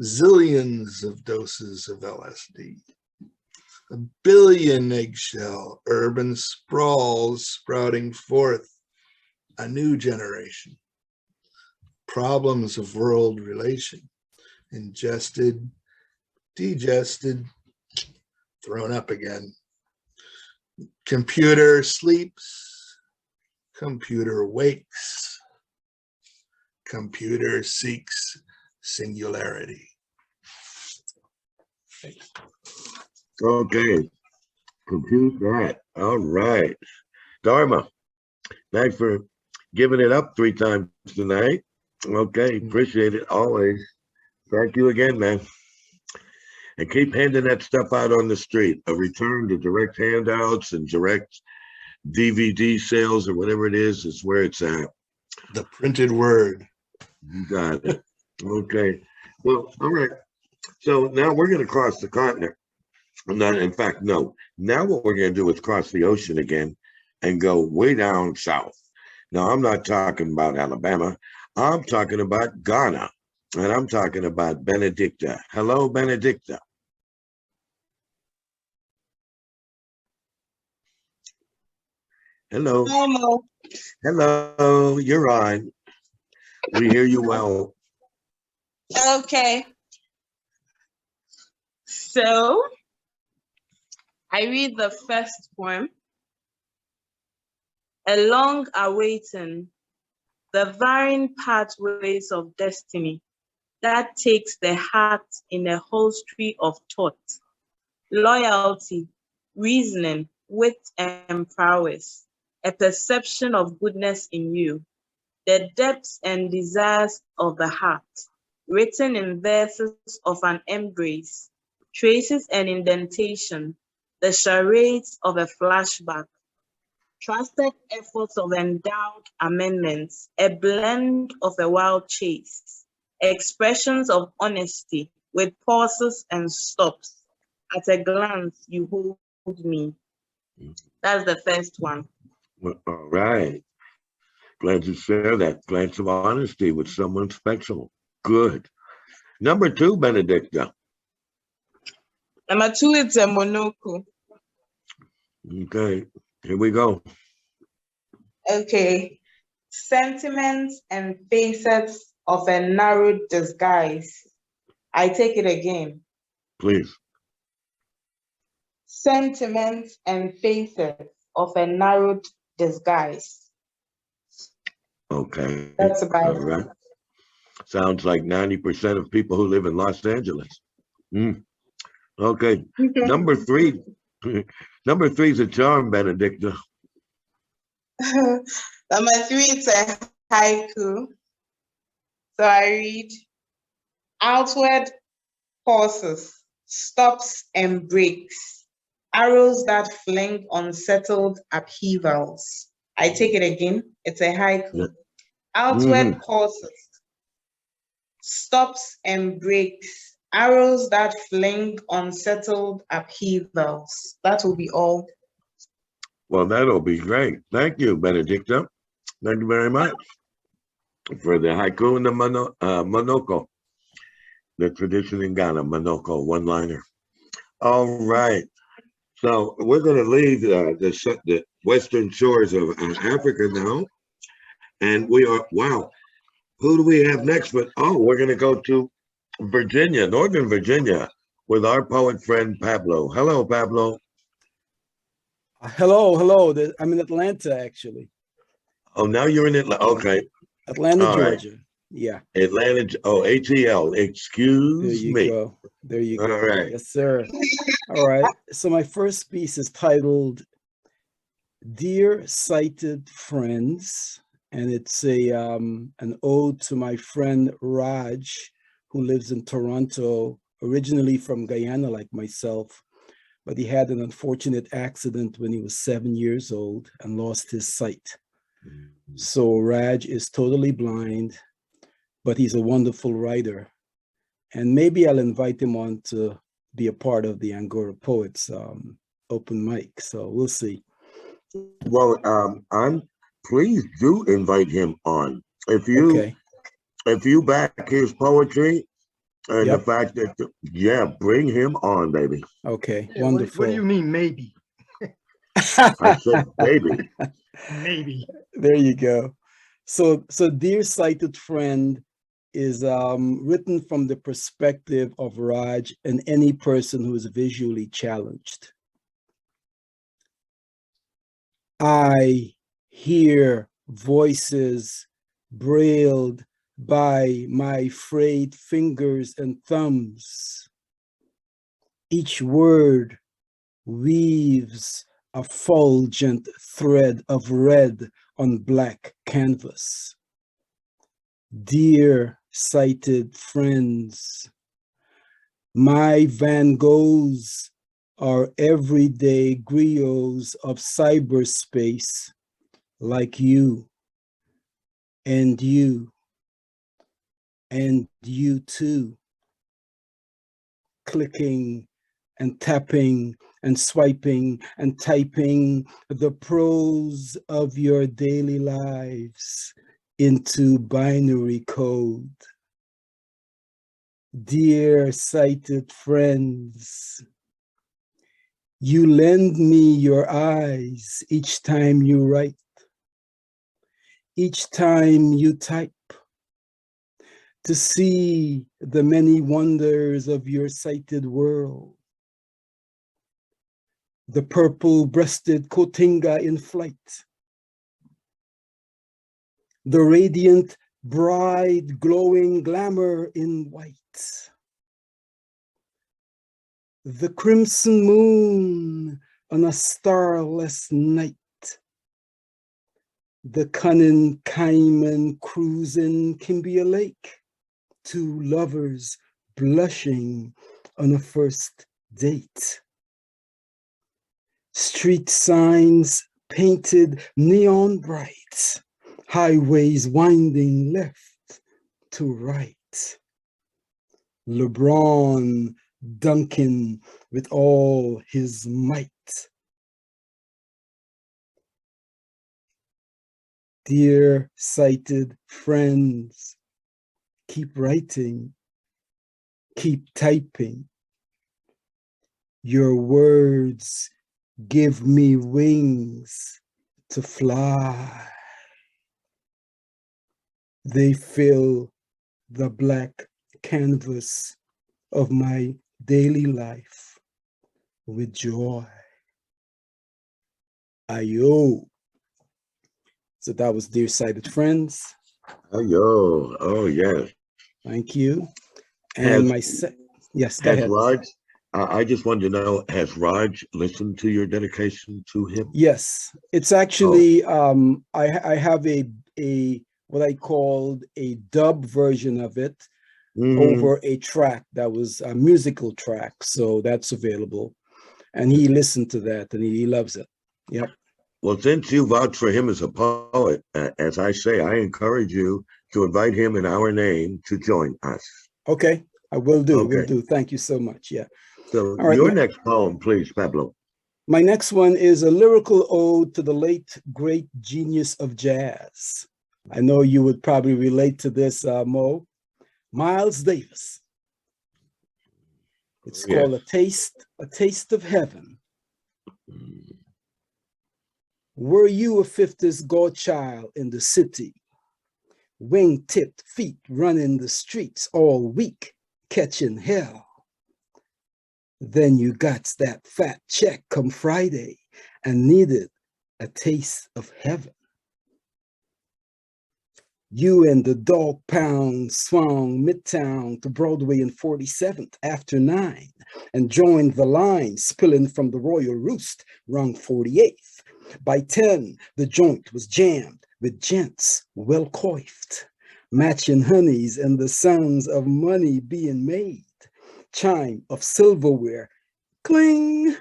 zillions of doses of LSD, a billion eggshell urban sprawls sprouting forth a new generation, problems of world relation, ingested, digested, thrown up again. Computer sleeps, computer wakes, computer seeks singularity. Thanks. Okay, compute that. All right. Dharma, thanks for giving it up 3 times tonight. Okay, appreciate it always. Thank you again, man. And keep handing that stuff out on the street. A return to direct handouts and direct DVD sales or whatever it is where it's at. The printed word. You got it. Okay. Well, all right. So now we're going to cross the continent. Not, in fact, no. Now what we're going to do is cross the ocean again and go way down south. Now, I'm not talking about Alabama. I'm talking about Ghana. And I'm talking about Benedicta. Hello, Benedicta. Hello. Hello. Hello, you're on. We hear you well. Okay. So I read the first poem. a long awaiting, the varying pathways of destiny that takes the heart in a holstery of thought, loyalty, reasoning, wit, and prowess, a perception of goodness in you, the depths and desires of the heart, written in verses of an embrace, traces and indentation, the charades of a flashback, trusted efforts of endowed amendments, a blend of a wild chase, expressions of honesty with pauses and stops. At a glance, you hold me. That's the first one. Well, all right. Glad you share that glance of honesty with someone special. Good. Number 2, Benedicta. Number 2 is a monoko. Okay, here we go. Okay. Sentiments and facets of a narrowed disguise. I take it again. Please. Sentiments and facets of a narrowed disguise. Okay. That's about all right. Sounds like 90% of people who live in Los Angeles. Okay. Number 3. Number 3 is a charm, Benedicta. Number 3 is a haiku. So I read, outward pauses, stops and breaks, arrows that fling unsettled upheavals. I take it again. It's a haiku. Yeah. Outward pauses, stops and breaks, arrows that fling unsettled upheavals. That will be all. Well, that'll be great. Thank you, Benedicta. Thank you very much for the haiku and the monoko, the tradition in Ghana, monoko, one-liner. All right. So we're going to leave the western shores of Africa now. And we are, wow, who do we have next? But we're going to go to Virginia, Northern Virginia, with our poet friend Pablo. Hello, Pablo. Hello. I'm in Atlanta, actually. Oh, now you're in Atlanta. Okay. Atlanta, All Georgia. Right. Yeah. Atlanta. Oh, ATL. Excuse me. Go. There you go. All right. Yes, sir. All right. So my first piece is titled "Dear Sighted Friends," and it's an ode to my friend Raj, who lives in Toronto, originally from Guyana, like myself. But he had an unfortunate accident when he was 7 years old and lost his sight. So Raj is totally blind, but he's a wonderful writer. And maybe I'll invite him on to be a part of the Angora Poets open mic. So we'll see. Well, please do invite him on. If you back his poetry, and the fact that, bring him on, baby. Okay, yeah, wonderful. What do you mean, maybe? I said maybe. Maybe. There you go. So Dear Sighted Friend is written from the perspective of Raj and any person who is visually challenged. I hear voices brailled by my frayed fingers and thumbs. Each word weaves a fulgent thread of red on black canvas. Dear sighted friends, my Van Goghs are everyday griots of cyberspace like you and you. And you too, clicking and tapping and swiping and typing the prose of your daily lives into binary code. Dear sighted friends, you lend me your eyes each time you write, each time you type, to see the many wonders of your sighted world. The purple-breasted Kotinga in flight, the radiant bride glowing glamour in white. The crimson moon on a starless night. The cunning cayman cruising Kimbia Lake. Two lovers blushing on a first date. Street signs painted neon bright. Highways winding left to right. LeBron dunking with all his might. Dear sighted friends, keep writing, keep typing. Your words give me wings to fly. They fill the black canvas of my daily life with joy. Ayo. So that was Dear Sighted Friends. Yo, oh yes. Thank you. And yes, go ahead. Raj, I just wanted to know, has Raj listened to your dedication to him? Yes, it's actually I have a what I called a dub version of it over a track that was a musical track, so that's available, and he listened to that and he loves it. Yep. Well, since you vouch for him as a poet, as I say, I encourage you to invite him in our name to join us. Okay, I will do. Okay. Will do. Thank you so much. Yeah. So all right, your next poem, please, Pablo. My next one is a lyrical ode to the late great genius of jazz. I know you would probably relate to this, Mo. Miles Davis. It's called A Taste of Heaven. Were you a 50s godchild in the city? Wing-tipped feet running the streets all week, catching hell. Then you got that fat check come Friday and needed a taste of heaven. You and the dog pound swung midtown to Broadway and 47th after 9 and joined the line spilling from the Royal Roost, rung 48th. By 10, the joint was jammed with gents well coiffed, matching honeys and the sounds of money being made. Chime of silverware, cling,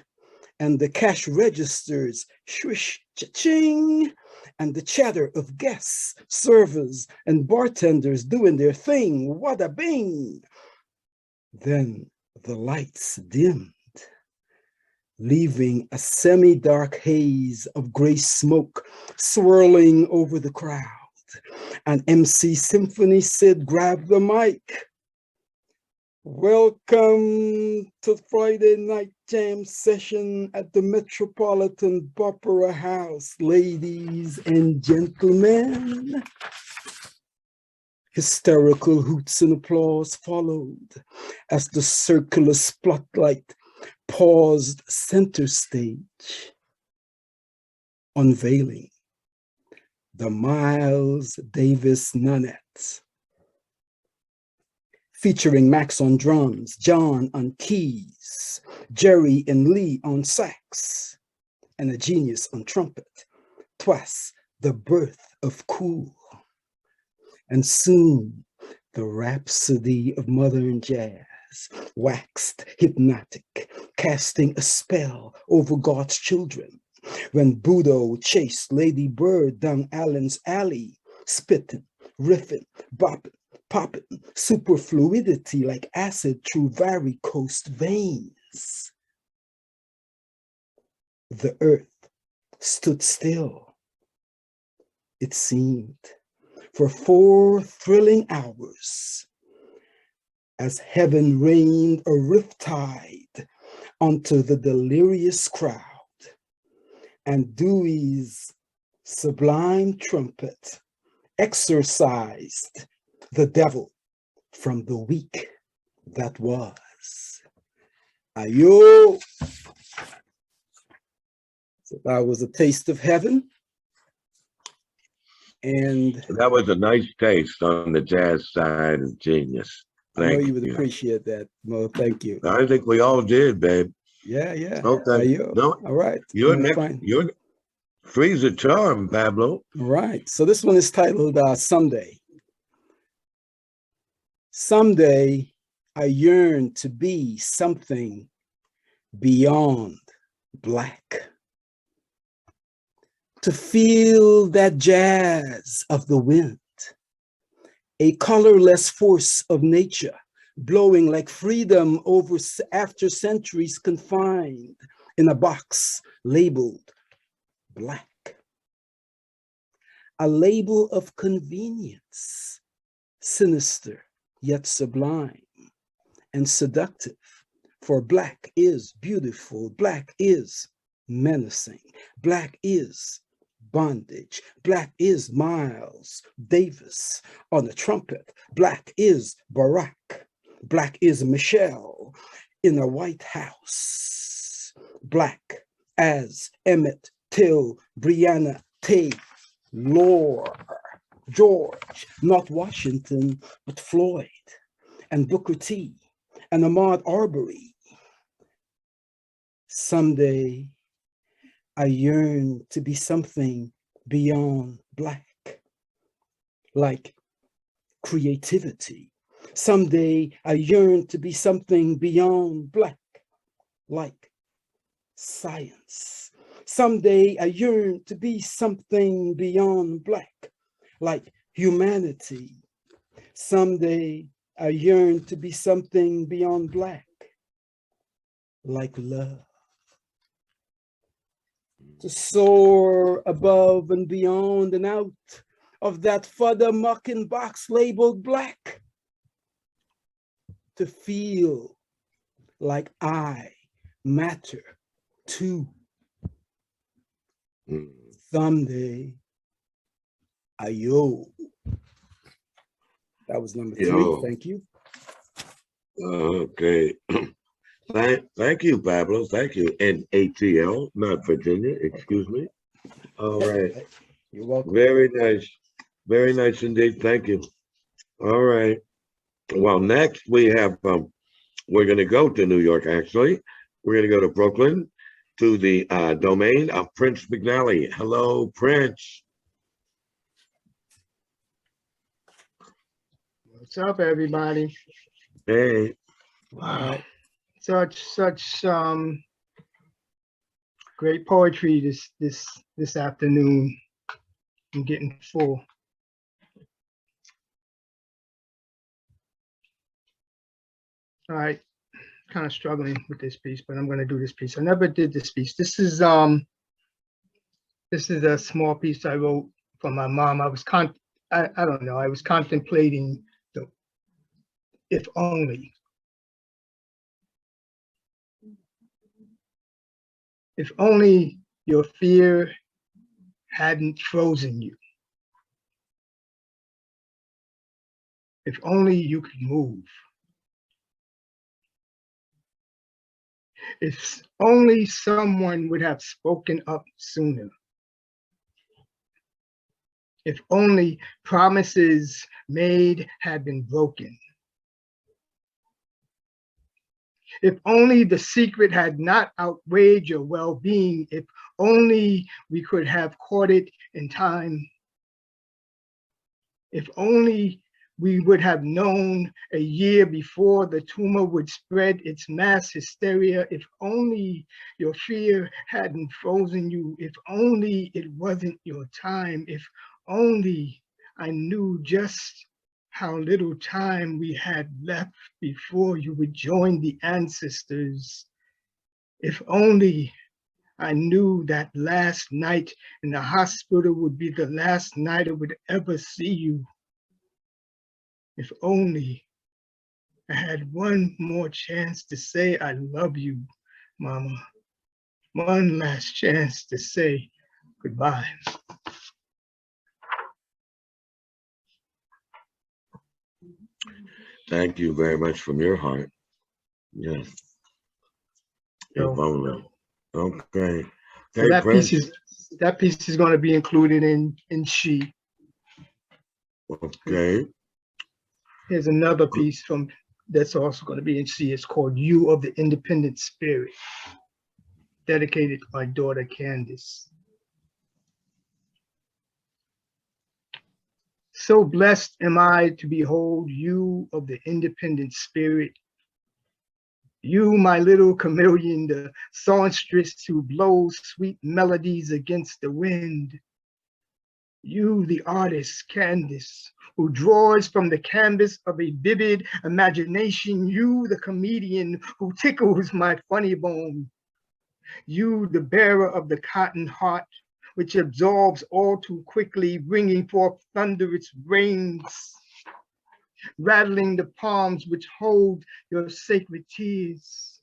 and the cash registers, swish, cha-ching, and the chatter of guests, servers, and bartenders doing their thing, wada bing. Then the lights dimmed, leaving a semi-dark haze of gray smoke swirling over the crowd. And MC Symphony Sid grabbed the mic. Welcome to Friday night jam session at the Metropolitan Opera House, ladies and gentlemen. Hysterical hoots and applause followed as the circular spotlight paused center stage, unveiling the Miles Davis Nonettes, featuring Max on drums, John on keys, Jerry and Lee on sax, and a genius on trumpet. 'Twas the birth of cool. And soon the rhapsody of modern jazz waxed hypnotic, casting a spell over God's children. When Budo chased Lady Bird down Allen's alley, spitting, riffing, bopping, popping, superfluidity like acid through varicose veins. The earth stood still, it seemed, for 4 thrilling hours, as heaven rained a riptide onto the delirious crowd, and Dewey's sublime trumpet exorcised the devil from the week that was. Ayo! So that was A Taste of Heaven. And That was a nice taste on the jazz side of genius. I know Thank you would you. appreciate that, Mo. Thank you. I think we all did, babe. Yeah, yeah. Okay. You? No, All right. you're That's next. fine. You're three's a charm, Pablo. All right. So this one is titled Someday. Someday I yearn to be something beyond black. To feel that jazz of the wind, a colorless force of nature blowing like freedom over after centuries confined in a box labeled black. A label of convenience, sinister yet sublime and seductive, for black is beautiful, black is menacing, black is bondage, black is Miles Davis on the trumpet, black is Barack, black is Michelle in a White House, black as Emmett Till, Breonna Taylor, George, not Washington, but Floyd, and Booker T, and Ahmaud Arbery. Someday, I yearn to be something beyond black, like creativity. Someday, I yearn to be something beyond black, like science. Someday, I yearn to be something beyond black, like humanity. Someday, I yearn to be something beyond black, like love. To soar above and beyond and out of that fudder mucking box labeled black. To feel like I matter too. Someday, ayo. That was number 3. Yo. Thank you. Okay. Thank you, Pablo. Thank you. And ATL, not Virginia, excuse me. All right. You're welcome. Very nice. Very nice indeed. Thank you. All right. Well, next we have, we're going to go to New York, actually. We're going to go to Brooklyn, to the domain of Prince McNally. Hello, Prince. What's up, everybody? Hey. Wow. Such great poetry this afternoon. I'm getting full. All right, kind of struggling with this piece, but I'm going to do this piece. I never did this piece. This is a small piece I wrote for my mom. I don't know. I was contemplating the if only. If only your fear hadn't frozen you. If only you could move. If only someone would have spoken up sooner. If only promises made had been broken. If only the secret had not outweighed your well-being. If only we could have caught it in time. If only we would have known a year before the tumor would spread its mass hysteria. If only your fear hadn't frozen you. If only it wasn't your time. If only I knew just how little time we had left before you would join the ancestors. If only I knew that last night in the hospital would be the last night I would ever see you. If only I had one more chance to say I love you, Mama. One last chance to say goodbye. Thank you very much from your heart. Yes. If only. Okay. So that piece is going to be included in She. Okay. Here's another piece from that's also going to be in C. It's called You of the Independent Spirit, dedicated to my daughter Candace. So blessed am I to behold you of the independent spirit. You, my little chameleon, the songstress who blows sweet melodies against the wind. You, the artist, Candace, who draws from the canvas of a vivid imagination. You, the comedian who tickles my funny bone. You, the bearer of the cotton heart, which absorbs all too quickly, bringing forth thunderous rains, rattling the palms which hold your sacred tears.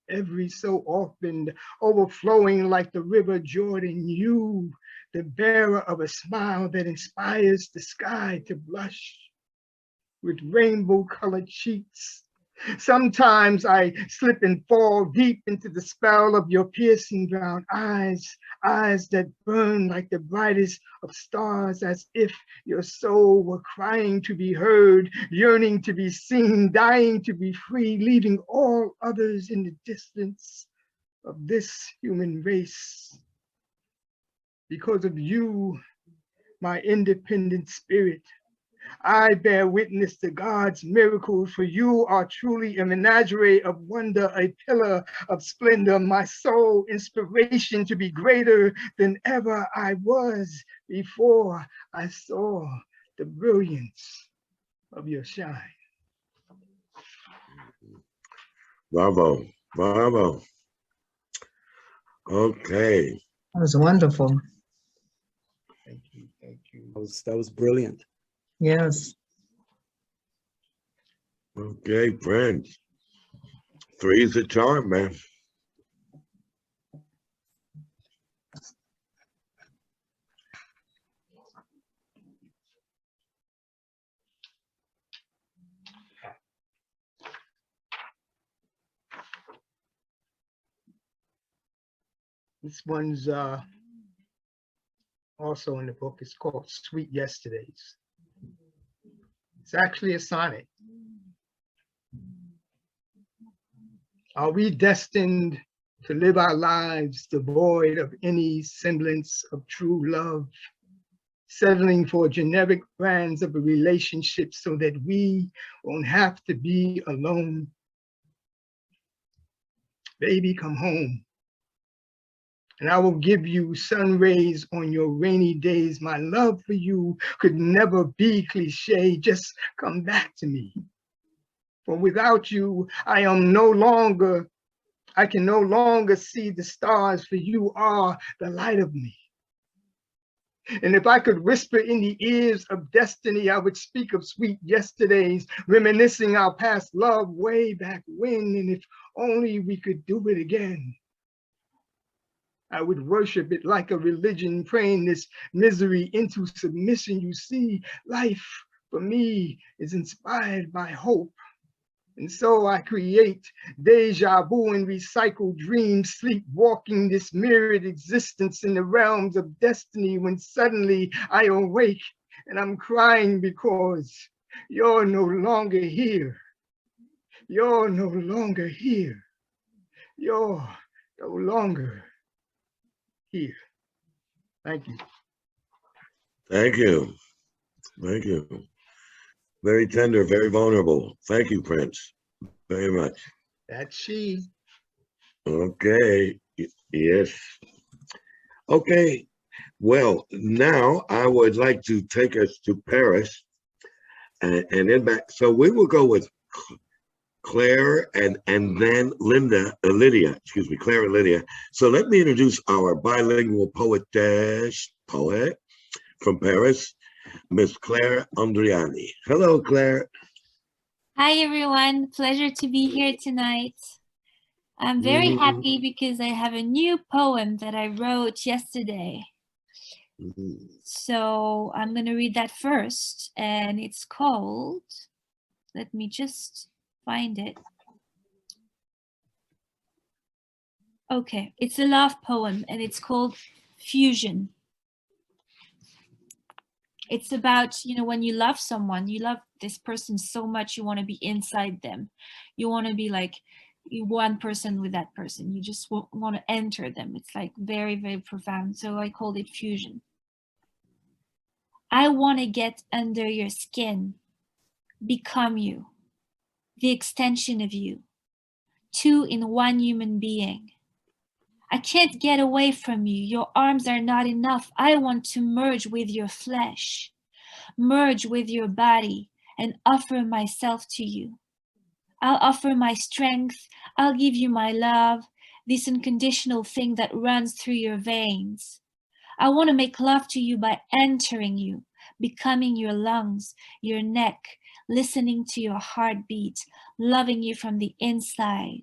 Every so often, overflowing like the river Jordan, you, the bearer of a smile that inspires the sky to blush with rainbow-colored cheeks. Sometimes I slip and fall deep into the spell of your piercing brown eyes, eyes that burn like the brightest of stars, as if your soul were crying to be heard, yearning to be seen, dying to be free, leaving all others in the distance of this human race. Because of you, my independent spirit, I bear witness to God's miracles, for you are truly a menagerie of wonder, a pillar of splendor, my soul inspiration to be greater than ever I was before I saw the brilliance of your shine. Bravo, bravo. Okay. That was wonderful. Thank you, thank you. That was brilliant. Yes. Okay, friends. Three's a charm, man. This one's also in the book. It's called Sweet Yesterdays. It's actually a sonnet. Are we destined to live our lives devoid of any semblance of true love, settling for generic brands of a relationship so that we won't have to be alone? Baby, come home, and I will give you sun rays on your rainy days. My love for you could never be cliche. Just come back to me. For without you, I can no longer see the stars, for you are the light of me. And if I could whisper in the ears of destiny, I would speak of sweet yesterdays, reminiscing our past love way back when. And if only we could do it again, I would worship it like a religion, praying this misery into submission. You see, life for me is inspired by hope. And so I create deja vu and recycle dreams, sleepwalking this mirrored existence in the realms of destiny, when suddenly I awake and I'm crying because you're no longer here. You're no longer here. You're no longer here. Thank you. Thank you. Thank you. Very tender, very vulnerable. Thank you, Prince, very much. That's she. Okay, yes. Okay, well, now I would like to take us to Paris and then back. So we will go with Claire and then Lydia, Claire and Lydia. So let me introduce our bilingual poet from Paris, Miss Claire Andriani. Hello, Claire. Hi, everyone. Pleasure to be here tonight. I'm very happy because I have a new poem that I wrote yesterday. So I'm going to read that first, and it's called, let me just find it. Okay, it's a love poem, and it's called Fusion. It's about, you know, when you love someone, you love this person so much, you want to be inside them. You want to be like one person with that person. You just want to enter them. It's like very, very profound. So I called it fusion. I want to get under your skin, become you, the extension of you, two in one human being. I can't get away from you. Your arms are not enough. I want to merge with your flesh, merge with your body, and offer myself to you. I'll offer my strength. I'll give you my love, this unconditional thing that runs through your veins. I want to make love to you by entering you, becoming your lungs, your neck, listening to your heartbeat, loving you from the inside.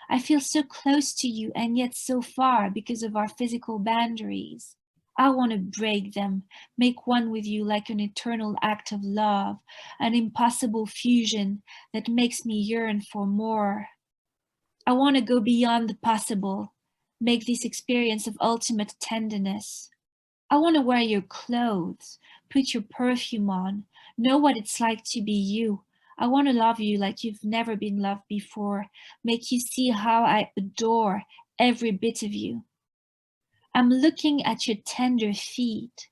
I feel so close to you and yet so far because of our physical boundaries. I want to break them, make one with you like an eternal act of love, an impossible fusion that makes me yearn for more. I want to go beyond the possible, make this experience of ultimate tenderness. I want to wear your clothes, put your perfume on, know what it's like to be you. I want to love you like you've never been loved before, make you see how I adore every bit of you. I'm looking at your tender feet,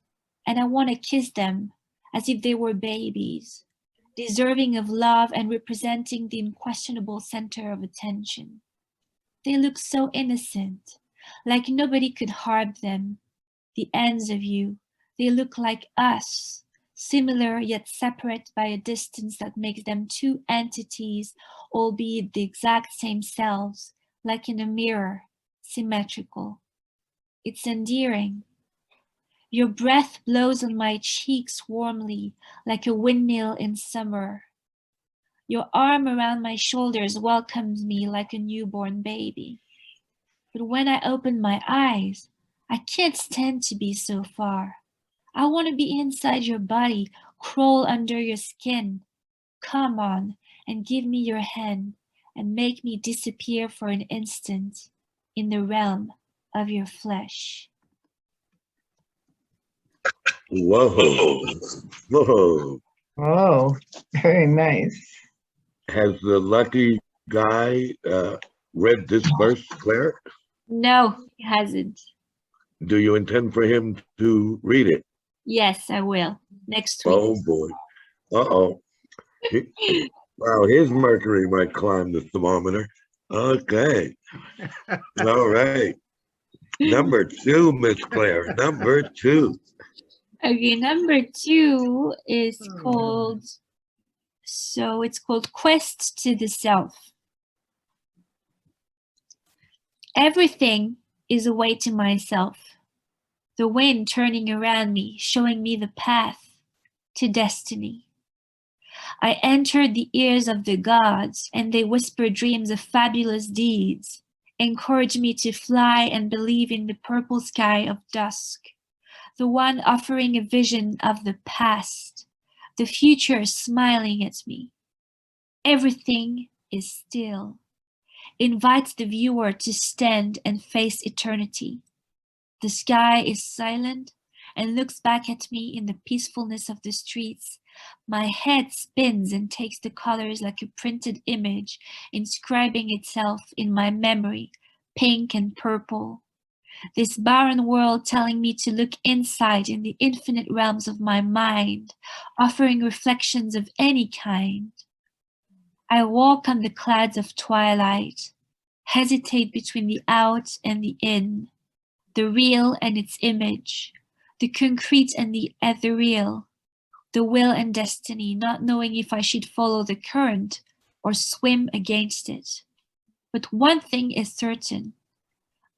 and I want to kiss them as if they were babies, deserving of love and representing the unquestionable center of attention. They look so innocent, like nobody could harm them. The ends of you, they look like us, similar yet separate by a distance that makes them two entities, albeit the exact same selves, like in a mirror, symmetrical. It's endearing. Your breath blows on my cheeks warmly, like a windmill in summer. Your arm around my shoulders welcomes me like a newborn baby. But when I open my eyes, I can't stand to be so far. I want to be inside your body, crawl under your skin. Come on and give me your hand and make me disappear for an instant in the realm of your flesh. Whoa. Whoa. Oh, very nice. Has the lucky guy read this verse, Claire? No, he hasn't. Do you intend for him to read it? Yes, I will. Next week. Oh boy. Uh-oh. Wow, his mercury might climb the thermometer. Okay. All right. Number 2, Miss Claire. Number 2. Okay, number 2 is called, it's called Quest to the Self. Everything is a way to myself. The wind turning around me, showing me the path to destiny. I entered the ears of the gods, and they whisper dreams of fabulous deeds, encourage me to fly and believe in the purple sky of dusk, the one offering a vision of the past, the future smiling at me. Everything is still, invites the viewer to stand and face eternity. The sky is silent and looks back at me in the peacefulness of the streets. My head spins and takes the colors like a printed image, inscribing itself in my memory, pink and purple. This barren world telling me to look inside in the infinite realms of my mind, offering reflections of any kind. I walk on the clouds of twilight, hesitate between the out and the in, the real and its image, the concrete and the ethereal, the will and destiny, not knowing if I should follow the current or swim against it. But one thing is certain,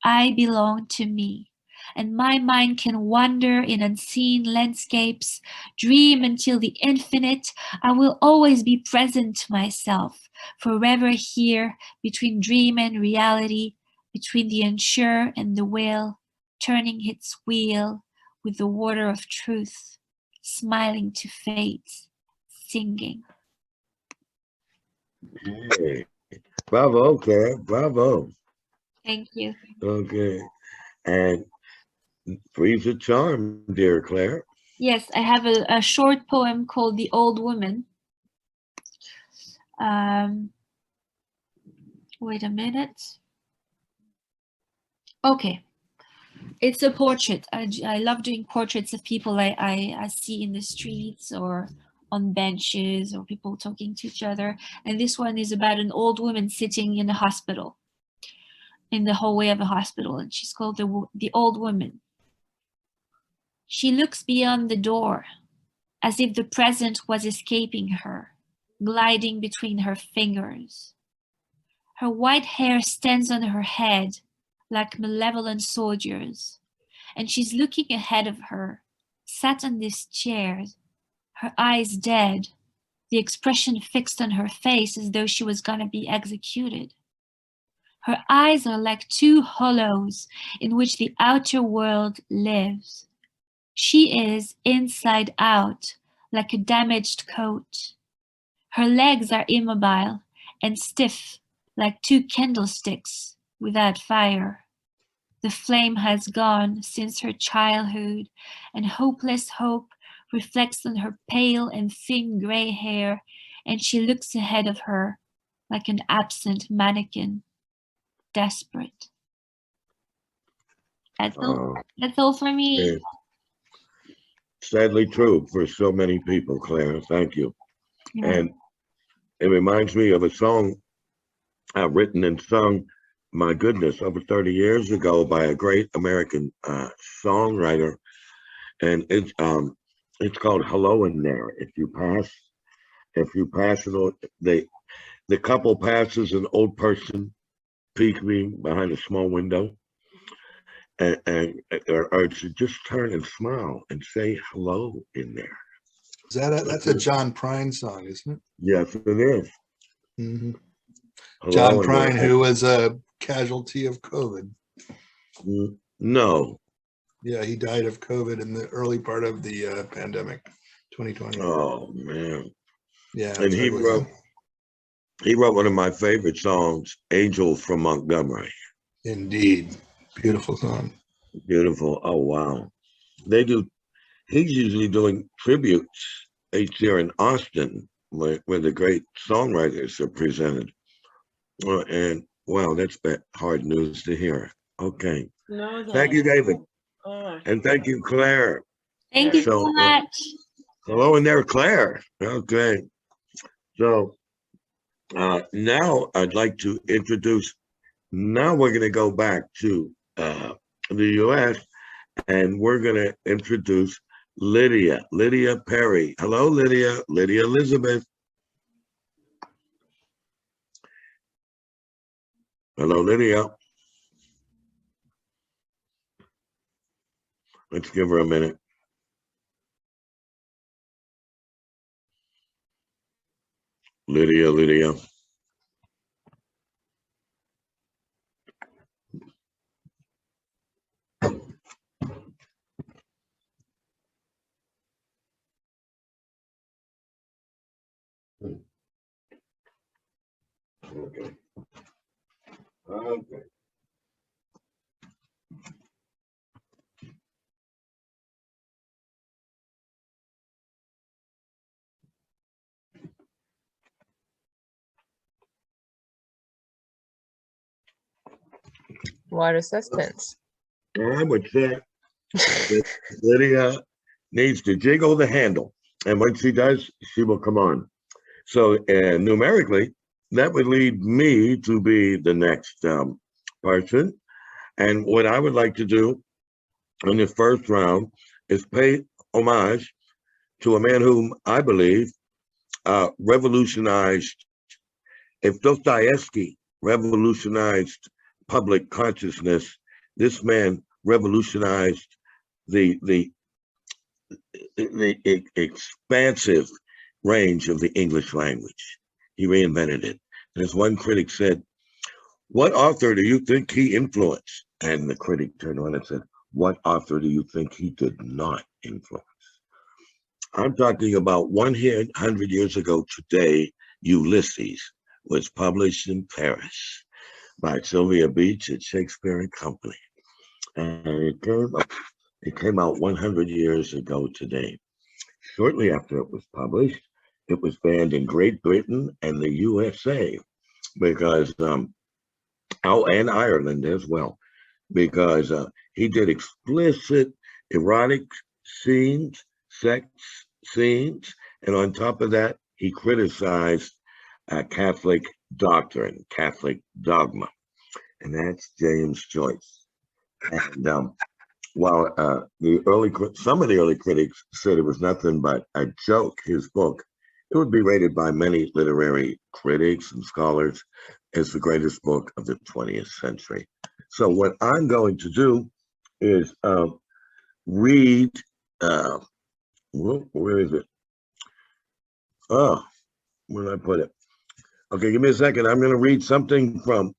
I belong to me, and my mind can wander in unseen landscapes, dream until the infinite. I will always be present to myself, forever here, between dream and reality, between the unsure and the will, turning its wheel with the water of truth, smiling to fate, singing. Hey. Bravo, Claire. Bravo. Thank you. Okay. And freeze a charm, dear Claire. Yes, I have a short poem called The Old Woman. Wait a minute. Okay. It's a portrait. I love doing portraits of people I see in the streets or on benches or people talking to each other. And this one is about an old woman sitting in a hospital, in the hallway of a hospital. And she's called the Old Woman. She looks beyond the door as if the present was escaping her, gliding between her fingers. Her white hair stands on her head like malevolent soldiers, and she's looking ahead of her, sat on this chair, her eyes dead, the expression fixed on her face as though she was gonna be executed. Her eyes are like two hollows in which the outer world lives. She is inside out, like a damaged coat. Her legs are immobile and stiff, like two candlesticks without fire. The flame has gone since her childhood, and hopeless hope reflects on her pale and thin gray hair, and she looks ahead of her like an absent mannequin, desperate. That's all for me. Yeah. Sadly true for so many people, Claire. Thank you. Yeah. And it reminds me of a song I've written and sung, my goodness, over 30 years ago by a great American songwriter. And it's called Hello in There. If you pass the couple passes an old person peeking behind a small window. Or to just turn and smile and say hello in there. Is that that's a John Prine song, isn't it? Yes, it is. Mm-hmm. Hello John in Prine, there. who was a casualty of COVID. No. Yeah, he died of COVID in the early part of the pandemic, 2020. Oh man. Yeah, And he wrote one of my favorite songs, Angel from Montgomery. Indeed. Beautiful song. Beautiful. Oh wow. He's usually doing tributes each year in Austin where the great songwriters are presented. And wow, that's hard news to hear. Okay. Thank you, David. And thank you, Claire. Thank you so much. Hello in there, Claire. Okay. So now I'd like to introduce, now we're going to go back to the U.S. and we're going to introduce Lydia Perry. Hello, Lydia Elizabeth. Hello, Lydia. Let's give her a minute. Lydia. Okay. What a suspense. I would say that Lydia needs to jiggle the handle. And when she does, she will come on. So numerically, that would lead me to be the next person. And what I would like to do in the first round is pay homage to a man whom I believe revolutionized, if Dostoevsky revolutionized public consciousness, this man revolutionized the expansive range of the English language. He reinvented it. And as one critic said, what author do you think he influenced? And the critic turned around and said, what author do you think he did not influence? I'm talking about 100 years ago today, Ulysses was published in Paris by Sylvia Beach at Shakespeare and Company. And It came out 100 years ago today. Shortly after it was published, it was banned in Great Britain and the USA because, and Ireland as well, because he did explicit erotic scenes, sex scenes, and on top of that, he criticized Catholic doctrine, Catholic dogma, and that's James Joyce. And while some of the early critics said it was nothing but a joke, his book, it would be rated by many literary critics and scholars as the greatest book of the 20th century. So what I'm going to do is read, where is it? Oh, where did I put it? Okay, give me a second. I'm going to read something from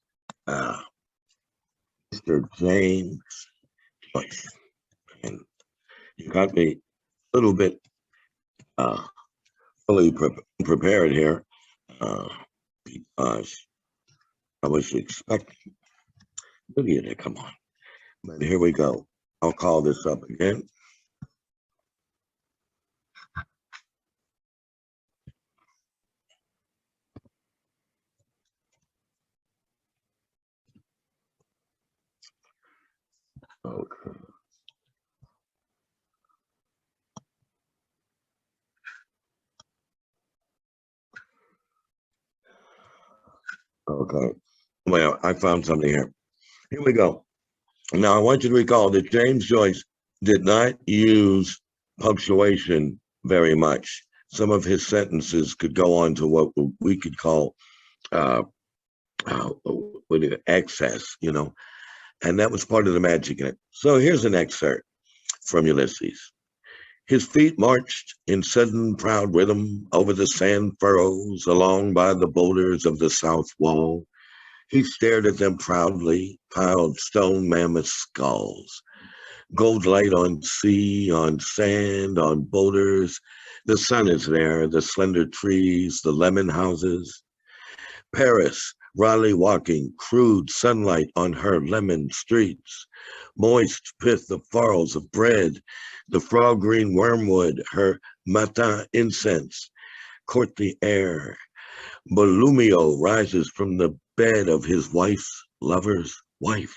Mr. James Joyce. And you got me a little bit fully prepared here because I was expecting Lydia to come on. But here we go. I'll call this up again. Okay. Okay. Well, I found something here. Here we go. Now, I want you to recall that James Joyce did not use punctuation very much. Some of his sentences could go on to what we could call excess, you know, and that was part of the magic in it. So here's an excerpt from Ulysses. His feet marched in sudden proud rhythm over the sand furrows along by the boulders of the south wall. He stared at them proudly, piled stone mammoth skulls. Gold light on sea, on sand, on boulders. The sun is there, the slender trees, the lemon houses. Paris, Raleigh walking, crude sunlight on her lemon streets. Moist pith of furrows of bread, the frog green wormwood, her matin incense. Court the air. Volumio rises from the bed of his wife's lover's wife.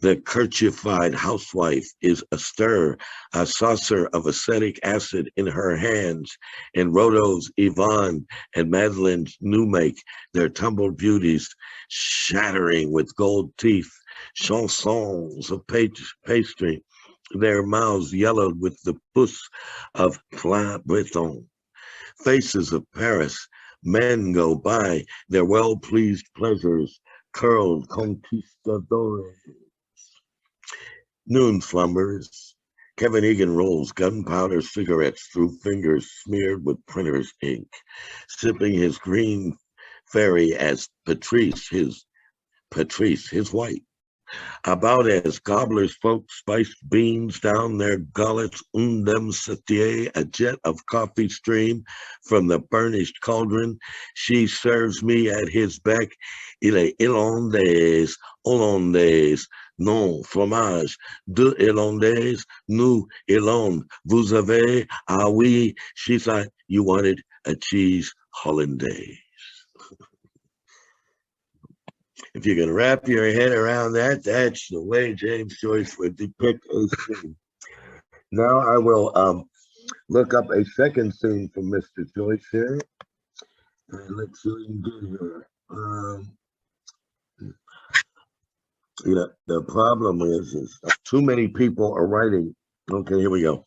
The kerchified housewife is astir, a saucer of acetic acid in her hands, and Rhodo's Yvonne and Madeline's new make, their tumbled beauties shattering with gold teeth, chansons of pastry, their mouths yellowed with the pus of Plat Breton. Faces of Paris, men go by, their well-pleased pleasures, curled conquistadores. Noon slumbers. Kevin Egan rolls gunpowder cigarettes through fingers smeared with printer's ink, sipping his green fairy as Patrice, his white. About as gobblers folk spiced beans down their gullets, them satier, a jet of coffee stream from the burnished cauldron. She serves me at his beck. Il est Irlandaise, Hollandaise, non, fromage, deux Irlandaises, nous, Irlande. Vous avez, ah oui, she thought you wanted a cheese hollandaise. If you can wrap your head around that, that's the way James Joyce would depict a scene. Now I will look up a second scene from Mr. Joyce here. And let's see what we can do here. The problem is too many people are writing. Okay, here we go.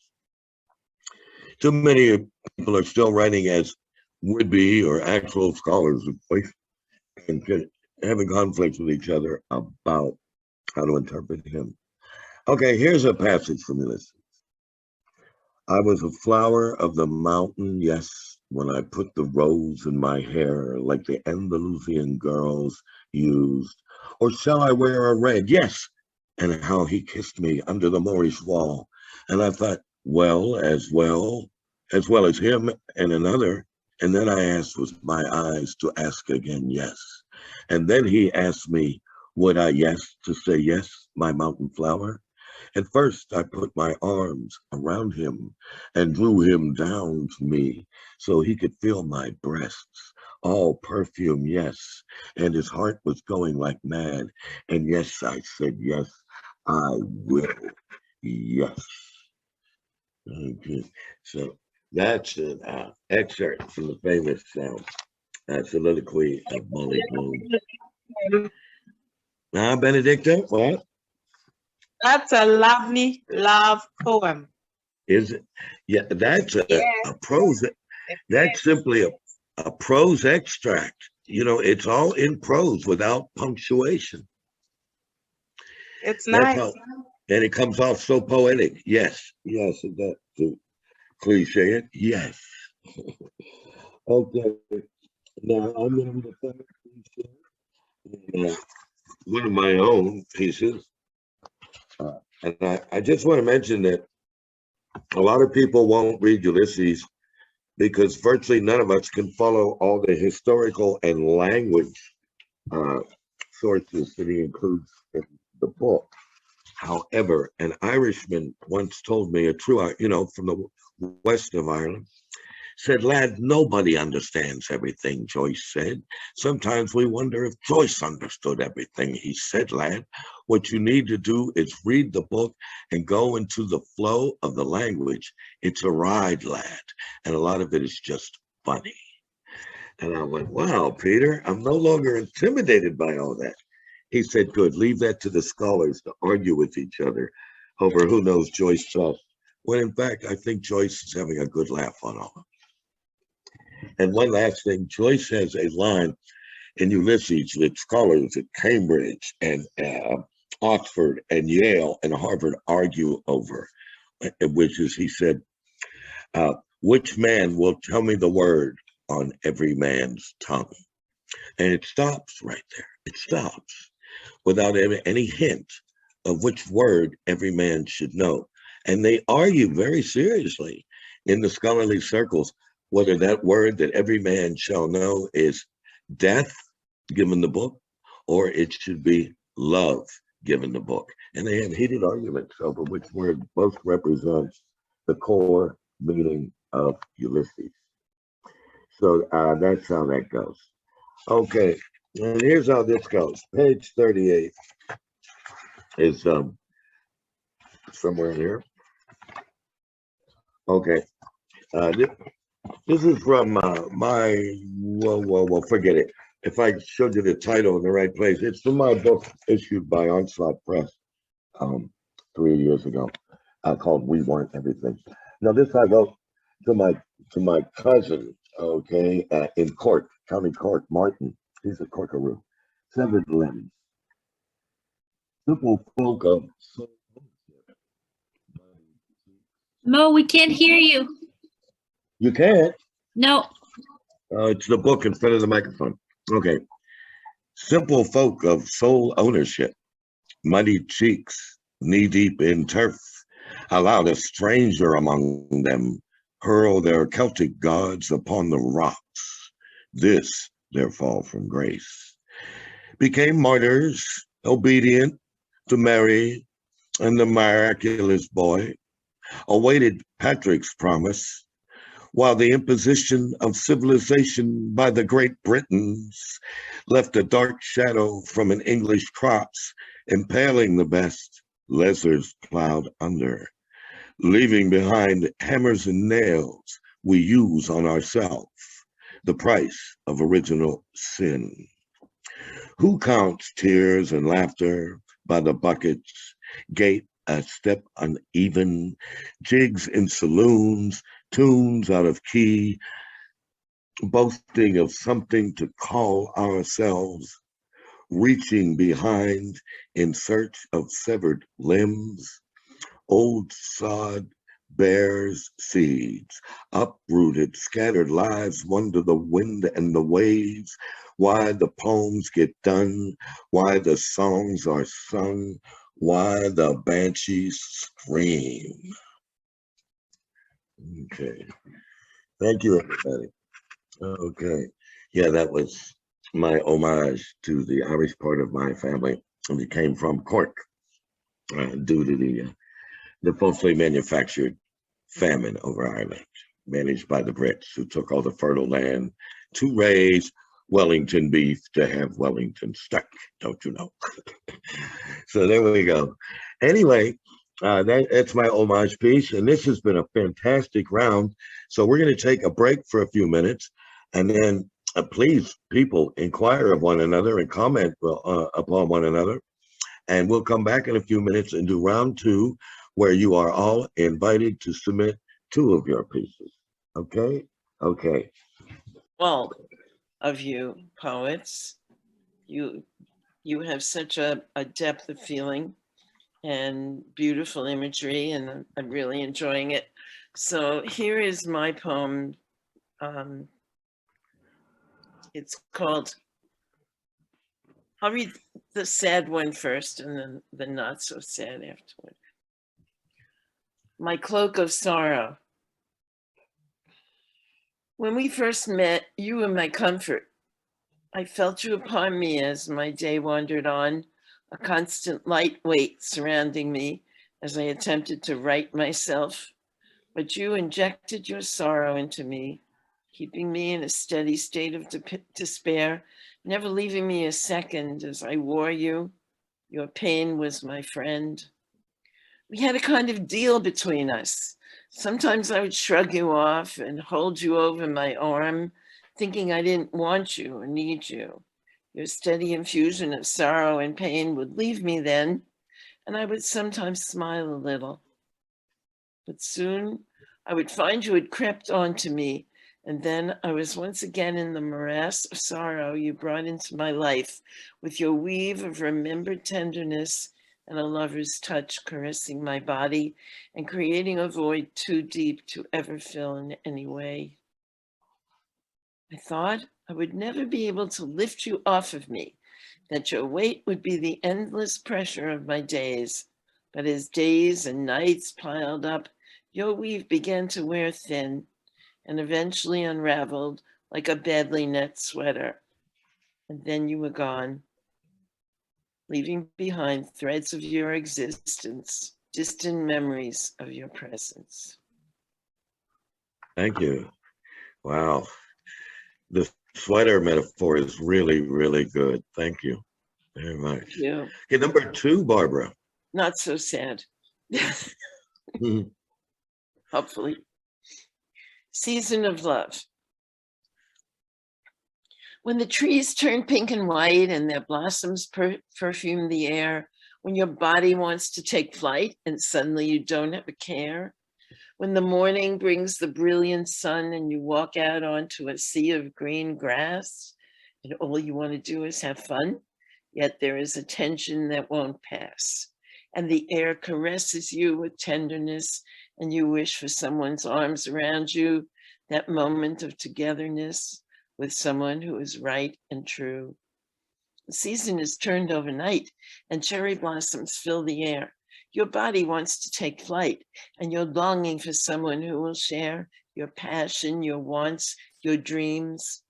Too many people are still writing as would-be or actual scholars of Joyce and having conflicts with each other about how to interpret him. Okay, here's a passage from Ulysses. I was a flower of the mountain, yes, when I put the rose in my hair like the Andalusian girls used. Or shall I wear a red? Yes. And how he kissed me under the Moorish wall. And I thought, well as him and another. And then I asked with my eyes to ask again, yes. And then he asked me, would I yes to say yes, my mountain flower? At first I put my arms around him and drew him down to me so he could feel my breasts, all perfume, yes, and his heart was going like mad. And yes, I said, yes, I will. Yes. Okay. So that's an excerpt from the famous soliloquy of Molly Bloom. Benedicta, what? That's a lovely love poem. Is it? Yeah, that's a Yes, prose. That's simply a prose extract. You know, it's all in prose without punctuation. it's That's nice. how, and it comes off so poetic. Yes, yes, that to cliche it. Yes. Okay. Now I'm going to read a third piece, one of my own pieces, and I just want to mention that a lot of people won't read Ulysses because virtually none of us can follow all the historical and language sources that he includes in the book. However, an Irishman once told me, a true, from the west of Ireland, said, lad, nobody understands everything Joyce said. Sometimes we wonder if Joyce understood everything he said, lad. What you need to do is read the book and go into the flow of the language. It's a ride, lad. And a lot of it is just funny. And I went, wow, Peter, I'm no longer intimidated by all that. He said, good, leave that to the scholars to argue with each other over who knows Joyce best. When in fact, I think Joyce is having a good laugh on all of it. And one last thing, Joyce has a line in Ulysses that scholars at Cambridge and Oxford and Yale and Harvard argue over, which is, he said, which man will tell me the word on every man's tongue? And it stops right there. It stops without any hint of which word every man should know. And they argue very seriously in the scholarly circles whether that word that every man shall know is death, given the book, or it should be love, given the book. And they have heated arguments over which word most represents the core meaning of Ulysses. So that's how that goes. Okay, and here's how this goes. Page 38 is somewhere in here. Okay, this is from well, forget it. If I showed you the title in the right place, it's from my book issued by Onslaught Press 3 years ago, called "We Weren't Everything." Now, this I wrote to my cousin, okay, in Cork, County Cork, Martin. He's a Corkaroo. 7 limbs. Simple folk of soul. Mo, we can't hear you. You can't. No. It's the book in front of the microphone. Okay. Simple folk of soul ownership, muddy cheeks, knee-deep in turf, allowed a stranger among them hurl their Celtic gods upon the rocks. This, their fall from grace. Became martyrs, obedient to Mary and the miraculous boy, awaited Patrick's promise, while the imposition of civilization by the Great Britons left a dark shadow from an English crops, impaling the best, lessers plowed under, leaving behind hammers and nails we use on ourselves, the price of original sin. Who counts tears and laughter by the buckets, gait a step uneven, jigs in saloons, tunes out of key, boasting of something to call ourselves, reaching behind in search of severed limbs, old sod bears seeds, uprooted, scattered lives wonder the wind and the waves, why the poems get done, why the songs are sung, why the banshees scream. Okay. Thank you, everybody. Okay. Yeah, that was my homage to the Irish part of my family. And it came from Cork due to the the falsely manufactured famine over Ireland, managed by the Brits, who took all the fertile land to raise Wellington beef to have Wellington steak, don't you know? So there we go. Anyway, that's my homage piece, and this has been a fantastic round. So we're going to take a break for a few minutes, and then please, people, inquire of one another and comment upon one another. And we'll come back in a few minutes and do round two, where you are all invited to submit 2 of your pieces. Okay? Okay. All of you poets, you have such a depth of feeling and beautiful imagery, and I'm really enjoying it. So here is my poem. It's called, I'll read the sad one first and then the not so sad afterward. My cloak of sorrow. When we first met, you were my comfort. I felt you upon me as my day wandered on, a constant light weight surrounding me as I attempted to right myself. But you injected your sorrow into me, keeping me in a steady state of despair, never leaving me a second as I wore you. Your pain was my friend. We had a kind of deal between us. Sometimes I would shrug you off and hold you over my arm, thinking I didn't want you or need you. Your steady infusion of sorrow and pain would leave me then, and I would sometimes smile a little. But soon I would find you had crept onto me, and then I was once again in the morass of sorrow you brought into my life with your weave of remembered tenderness and a lover's touch caressing my body and creating a void too deep to ever fill in any way. I thought I would never be able to lift you off of me, that your weight would be the endless pressure of my days. But as days and nights piled up, your weave began to wear thin and eventually unraveled like a badly knit sweater. And then you were gone, leaving behind threads of your existence, distant memories of your presence. Thank you. Wow. The sweater metaphor is really, really good. Thank you very much. Thank you. Okay, number 2, Barbara. Not so sad. Hopefully. Season of love. When the trees turn pink and white and their blossoms perfume the air, when your body wants to take flight and suddenly you don't have a care, when the morning brings the brilliant sun and you walk out onto a sea of green grass and all you want to do is have fun, yet there is a tension that won't pass. And the air caresses you with tenderness and you wish for someone's arms around you, that moment of togetherness with someone who is right and true. The season is turned overnight and cherry blossoms fill the air. Your body wants to take flight and you're longing for someone who will share your passion, your wants, your dreams.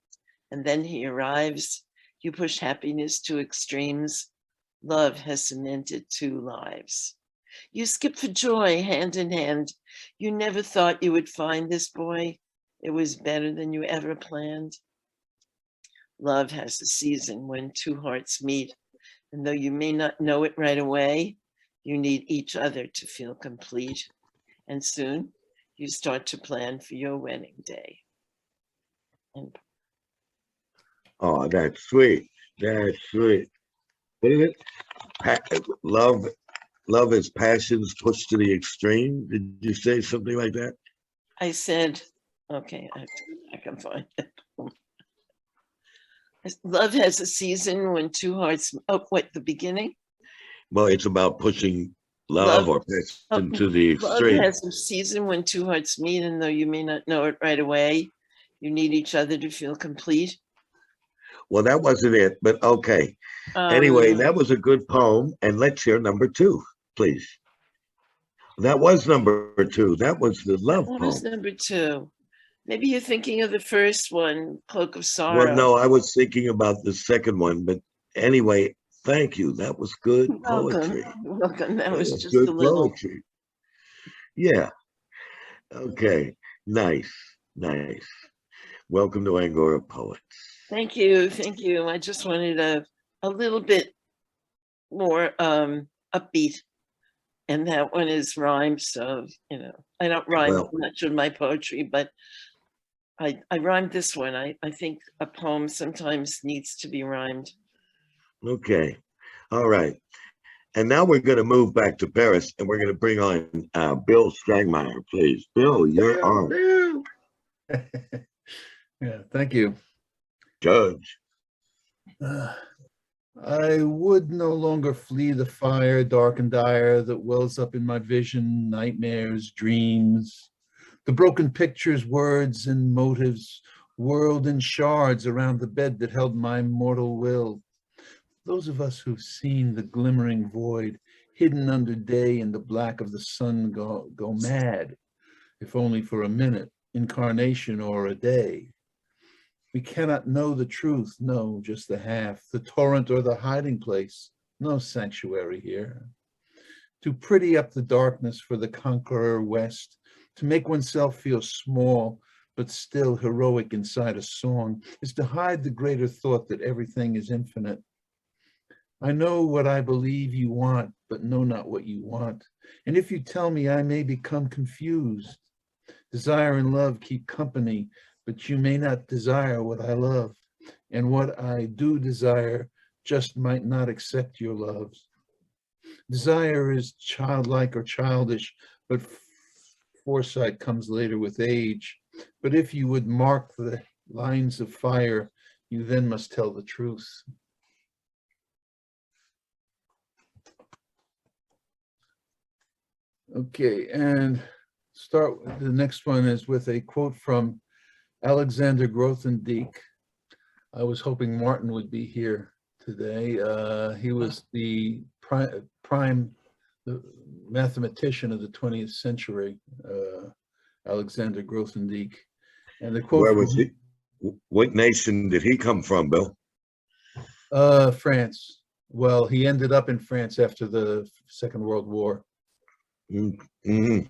And then he arrives. You push happiness to extremes. Love has cemented 2 lives. You skip for joy hand in hand. You never thought you would find this boy. It was better than you ever planned. Love has a season when 2 hearts meet, and though you may not know it right away, you need each other to feel complete. And soon you start to plan for your wedding day. And Oh, that's sweet. That's sweet. What is it? Love is passions pushed to the extreme. Did you say something like that? I said, okay, I can find it. Love has a season when 2 hearts, the beginning? Well, it's about pushing love or passion to the extreme. Love has a season when 2 hearts meet, and though you may not know it right away, you need each other to feel complete. Well, that wasn't it, but okay. Anyway, that was a good poem, and let's hear number 2, please. That was number 2. That was the love poem. That was number 2. Maybe you're thinking of the first one, Cloak of Sorrow. Well, no, I was thinking about the second one, but anyway, thank you. That was good poetry. Welcome. That was just good a little. poetry. Yeah. Okay. Nice. Nice. Welcome to Angora Poets. Thank you. Thank you. I just wanted a little bit more upbeat. And that one is rhyme. So, you know, I don't rhyme Well, much of my poetry, but I rhymed this one. I think a poem sometimes needs to be rhymed. okay. All right. And now we're going to move back to Paris and we're going to bring on Bill Strangmeier, please. Bill, you're on. Bill. Yeah, thank you. Judge. I would no longer flee the fire, dark and dire, that wells up in my vision, nightmares, dreams. The broken pictures, words, and motives whirled in shards around the bed that held my mortal will. Those of us who've seen the glimmering void, hidden under day in the black of the sun, go mad, if only for a minute, incarnation or a day. We cannot know the truth, no, just the half, the torrent or the hiding place, no sanctuary here. To pretty up the darkness for the conqueror west, to make oneself feel small, but still heroic inside a song, is to hide the greater thought that everything is infinite. I know what I believe you want, but know not what you want. And if you tell me, I may become confused. Desire and love keep company, but you may not desire what I love. And what I do desire just might not accept your loves. Desire is childlike or childish, but foresight comes later with age. But if you would mark the lines of fire, you then must tell the truth. Okay, and the next one is with a quote from Alexander Grothendieck. I was hoping Martin would be here today. He was the prime mathematician of the 20th century, Alexander Grothendieck. And the quote— Where was he? What nation did he come from, Bill? France. Well, he ended up in France after the Second World War. Mm-hmm.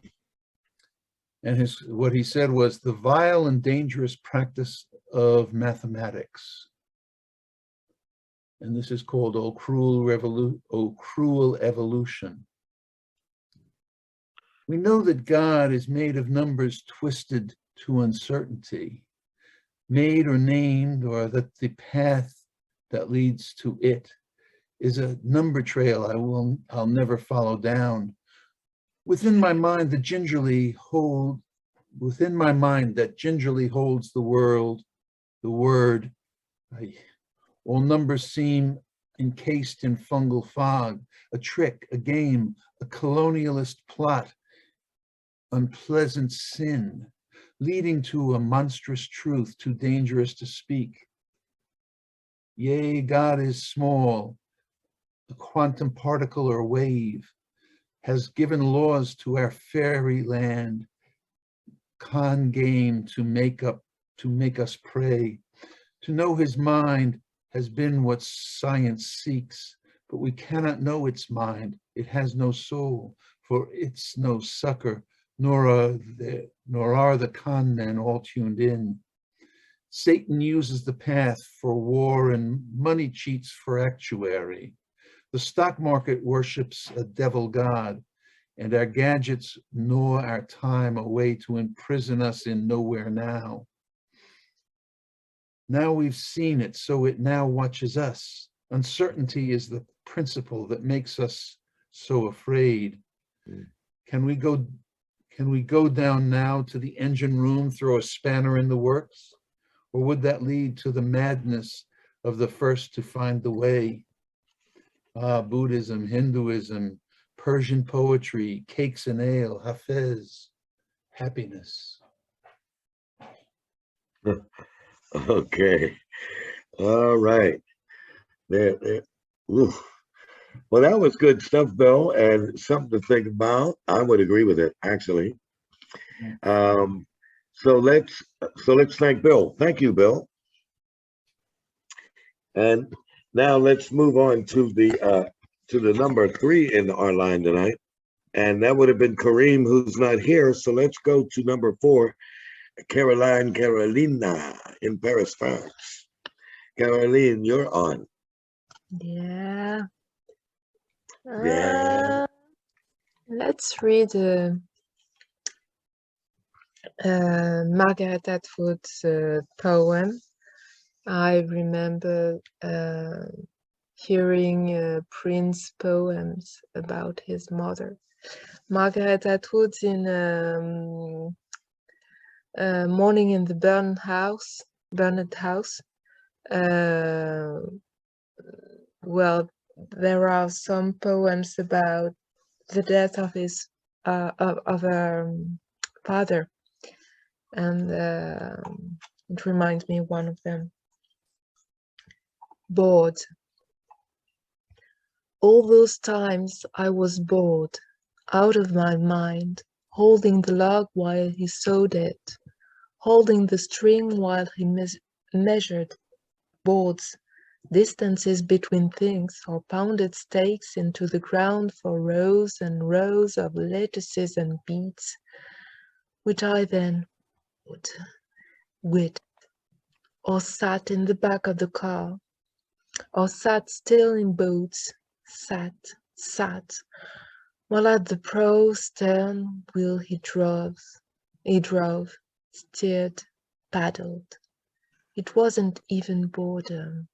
And what he said was, the vile and dangerous practice of mathematics. And this is called O Cruel Evolution. We know that God is made of numbers twisted to uncertainty, made or named, or that the path that leads to it is a number trail I'll never follow down. Within my mind that gingerly holds the word. All numbers seem encased in fungal fog, a trick, a game, a colonialist plot, unpleasant sin, leading to a monstrous truth too dangerous to speak. Yea, God is small, a quantum particle or wave, has given laws to our fairyland, con game to make us pray. To know his mind has been what science seeks, but we cannot know its mind. It has no soul, for it's no succor, nor are the con men all tuned in. Satan uses the path for war and money cheats for actuary. The stock market worships a devil god, and our gadgets gnaw our time away to imprison us in nowhere now. Now we've seen it, so it now watches us. Uncertainty is the principle that makes us so afraid. Can we go down now to the engine room, throw a spanner in the works? Or would that lead to the madness of the first to find the way? Buddhism, Hinduism, Persian poetry, cakes and ale, Hafez, happiness. Okay. All right. There. Oof. Well, that was good stuff, Bill, and something to think about. I would agree with it, actually. So let's thank Bill. Thank you, Bill. And now let's move on to the number 3 in our line tonight, And that would have been Kareem, who's not here. So let's go to number 4, Carolina in Paris, France. Caroline, you're on. Yeah. Yeah. Let's read Margaret Atwood's poem. I remember hearing Prince poems about his mother. Margaret Atwood's in Morning in the Burned House. Well, there are some poems about the death of his father, and it reminds me of one of them. Bored. All those times I was bored, out of my mind, holding the log while he sewed it, holding the string while he measured boards, distances between things, or pounded stakes into the ground for rows and rows of lettuces and beets, which I then would with, or sat in the back of the car, or sat still in boats, sat, while at the prow stern wheel he drove, steered, paddled. It wasn't even boredom.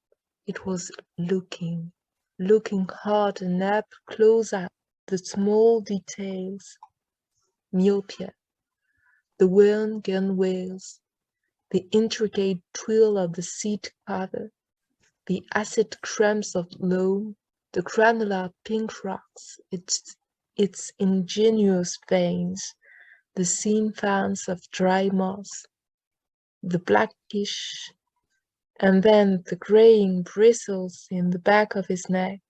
It was looking hard and up close at the small details. Myopia, the worn gunwales, the intricate twill of the seat cover, the acid crumbs of loam, the granular pink rocks, its ingenious veins, the seam fans of dry moss, the blackish, and then the graying bristles in the back of his neck.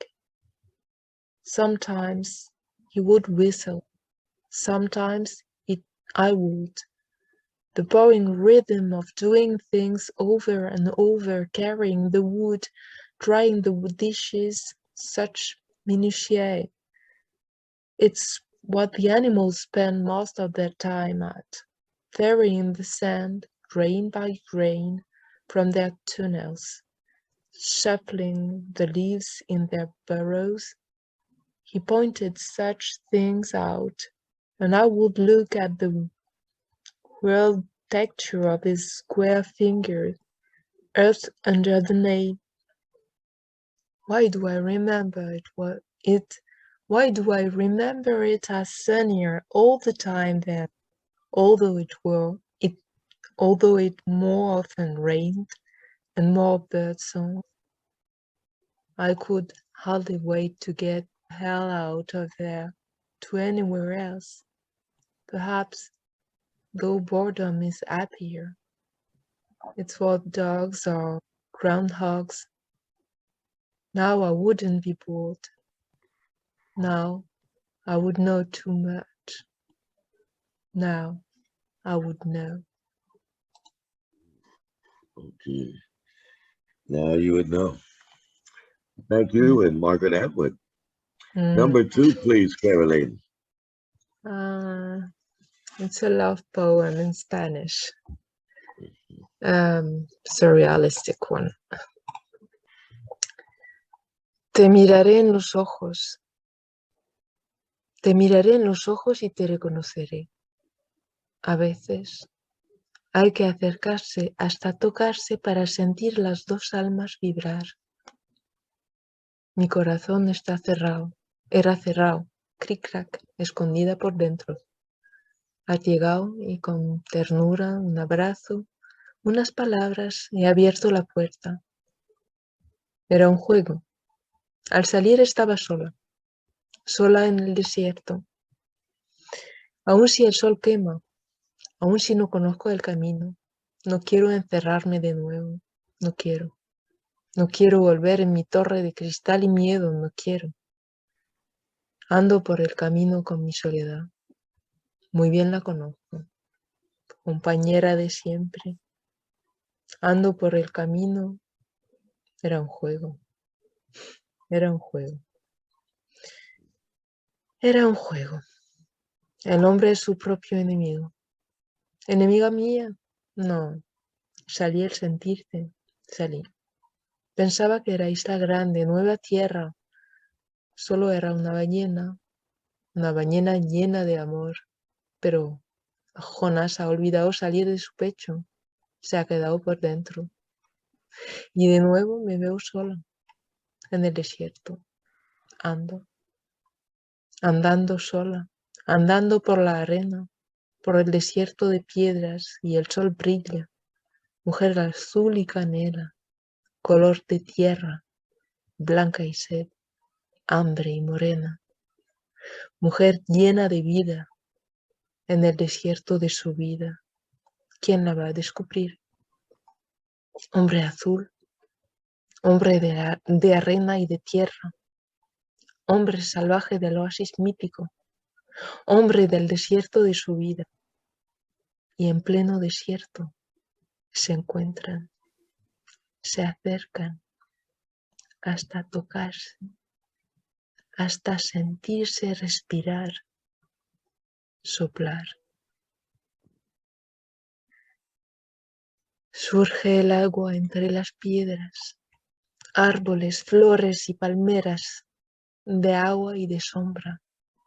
Sometimes he would whistle, sometimes I would. The boring rhythm of doing things over and over, carrying the wood, drying the dishes, such minutiae. It's what the animals spend most of their time at, ferrying the sand, grain by grain, from their tunnels, shuffling the leaves in their burrows. He pointed such things out, and I would look at the world texture of his square fingers, earth under the nail. Why do I remember Why do I remember it as sunnier all the time then, although it more often rained and more birdsong? I could hardly wait to get the hell out of there to anywhere else. Perhaps, though boredom is happier, it's what dogs or groundhogs. Now I wouldn't be bored. Now I would know too much. Now I would know. Okay. Now you would know. Thank you, and Margaret Atwood. Number 2, please, Caroline. It's a love poem in Spanish. Surrealistic one. Te miraré en los ojos. Te miraré en los ojos y te reconoceré. A veces hay que acercarse hasta tocarse para sentir las dos almas vibrar. Mi corazón está cerrado, era cerrado, cric-crac, escondida por dentro. Has llegado y con ternura, un abrazo, unas palabras, he abierto la puerta. Era un juego. Al salir estaba sola en el desierto. Aun si el sol quema, aun si no conozco el camino, no quiero encerrarme de nuevo, no quiero. No quiero volver en mi torre de cristal y miedo, no quiero. Ando por el camino con mi soledad. Muy bien la conozco, compañera de siempre. Ando por el camino. Era un juego. Era un juego. Era un juego. El hombre es su propio enemigo. ¿Enemiga mía? No. Salí el sentirte. Salí. Pensaba que era isla grande, nueva tierra. Solo era una ballena llena de amor. Pero Jonás ha olvidado salir de su pecho. Se ha quedado por dentro. Y de nuevo me veo sola en el desierto. Andando sola, andando por la arena, por el desierto de piedras y el sol brilla. Mujer azul y canela, color de tierra, blanca y sed, hambre y morena. Mujer llena de vida en el desierto de su vida. ¿Quién la va a descubrir? Hombre azul, hombre de arena y de tierra, hombre salvaje del oasis mítico, hombre del desierto de su vida. Y en pleno desierto se encuentran, se acercan hasta tocarse, hasta sentirse respirar, soplar. Surge el agua entre las piedras, árboles, flores y palmeras, de agua y de sombra,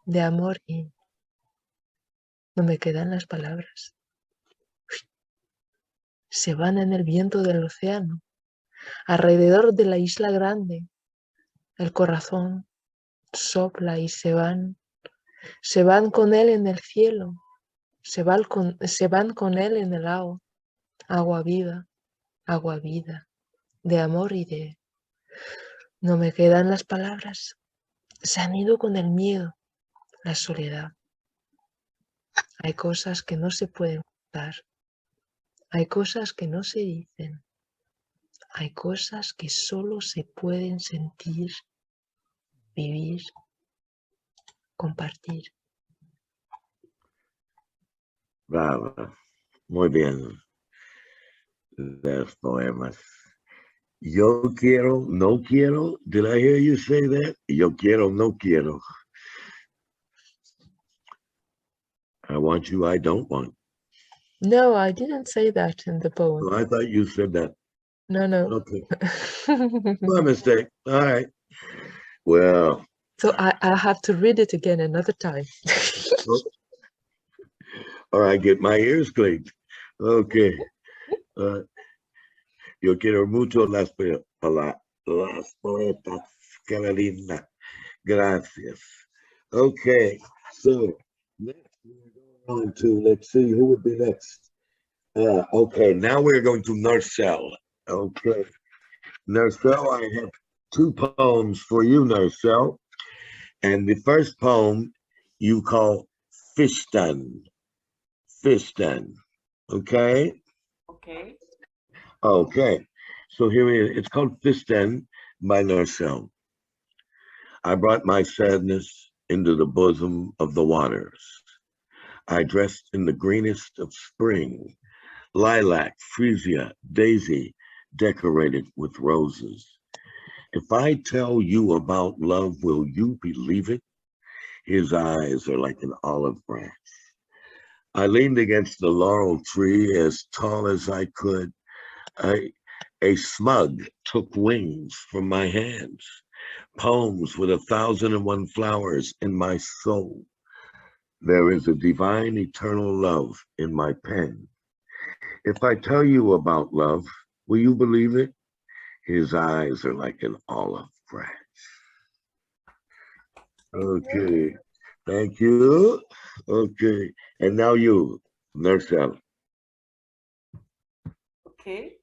de amor y... No me quedan las palabras. Se van en el viento del océano, alrededor de la isla grande. El corazón sopla y se van con él en el cielo, se van con él en el agua viva, de amor y de... No me quedan las palabras. Se han ido con el miedo, la soledad. Hay cosas que no se pueden contar. Hay cosas que no se dicen. Hay cosas que solo se pueden sentir, vivir, compartir. Bravo. Muy bien. Los poemas. Yo quiero, no quiero. Did I hear you say that? Yo quiero, no quiero. I want you, I don't want. No, I didn't say that in the poem. Oh, I thought you said that. No, no. Okay. My mistake. All right. Well. So I'll have to read it again another time. Or I get my ears cleaned. Okay. Yo quiero mucho las poetas, Carolina. Gracias. Okay. So next we're going on to, let's see, who would be next? Okay, now we're going to Narcel. Okay. Narcel, I have two poems for you, Narcel. And the first poem you call Fistan. Fistan. Okay? Okay. Okay. So here it is. It's called Fistan by Narcel. I brought my sadness into the bosom of the waters. I dressed in the greenest of spring, lilac, freesia, daisy, decorated with roses. If I tell you about love, will you believe it? His eyes are like an olive branch. I leaned against the laurel tree as tall as I could. A smug took wings from my hands. Poems with 1,001 flowers in my soul. There is a divine eternal love in my pen. If I tell you about love, will you believe it? His eyes are like an olive branch. Okay, thank you. Okay, and now you, Narcel. Okay.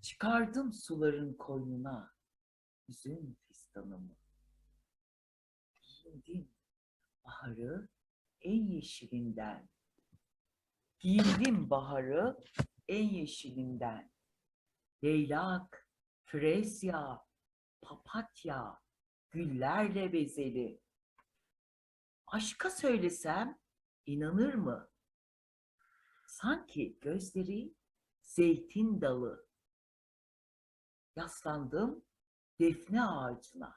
Çıkardım suların koynuna üzüm fistanımı. Giyindim baharı en yeşilinden. Giyindim baharı en yeşilinden. Leylak, fresia, papatya, güllerle bezeli. Aşka söylesem inanır mı? Sanki gözleri zeytin dalı. Yaslandım defne ağacına.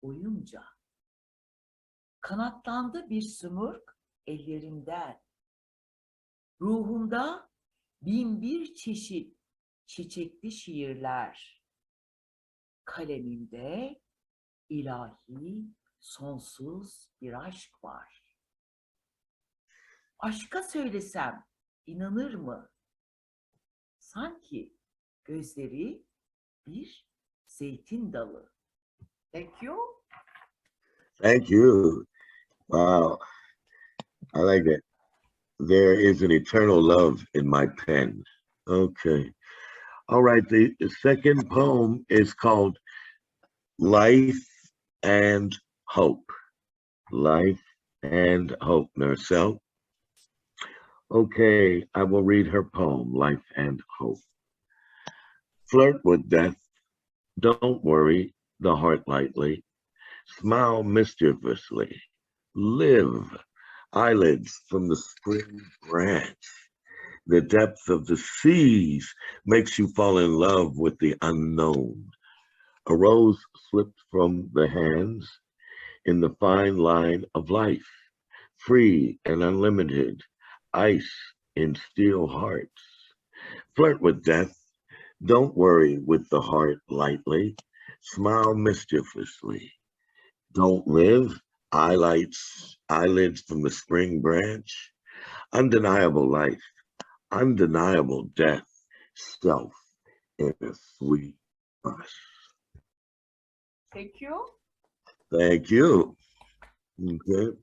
Oyunca Kanatlandı bir sumurk ellerimden. Ruhumda bin bir çeşit çiçekli şiirler. Kalemimde ilahi, sonsuz bir aşk var. Aşka söylesem inanır mı? Sanki gözleri bir zeytin dalı. Thank you. Thank you. Wow, I like that. There is an eternal love in my pen. Okay. All right. The second poem is called Life and Hope. Life and Hope. Marcel. Okay, I will read her poem, Life and Hope. Flirt with death. Don't worry the heart lightly. Smile mischievously. Live. Eyelids from the spring branch. The depth of the seas makes you fall in love with the unknown. A rose slipped from the hands in the fine line of life, free and unlimited, ice in steel hearts. Flirt with death. Don't worry with the heart lightly. Smile mischievously. Don't live. Eyelids from the spring branch. Undeniable life. Undeniable death. Self in a sweet bus. Thank you. Thank you. Okay.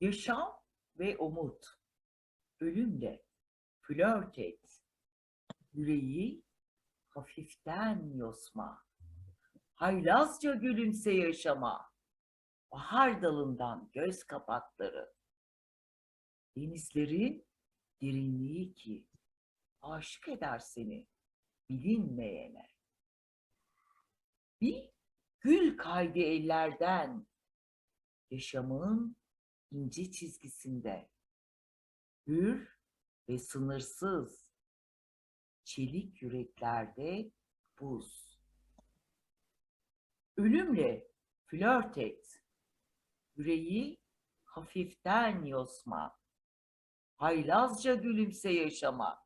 Yaşam ve umut. Ölümle flört et. Yüreği hafiften yosma. Haylazca gülümse yaşama. Bahar dalından göz kapakları. Denizlerin derinliği ki aşık eder seni bilinmeyene. Bir gül kaydı ellerden, yaşamın ince çizgisinde. Hür ve sınırsız, çelik yüreklerde buz. Ölümle flört et, yüreği hafiften yosma. Haylazca gülümse yaşama.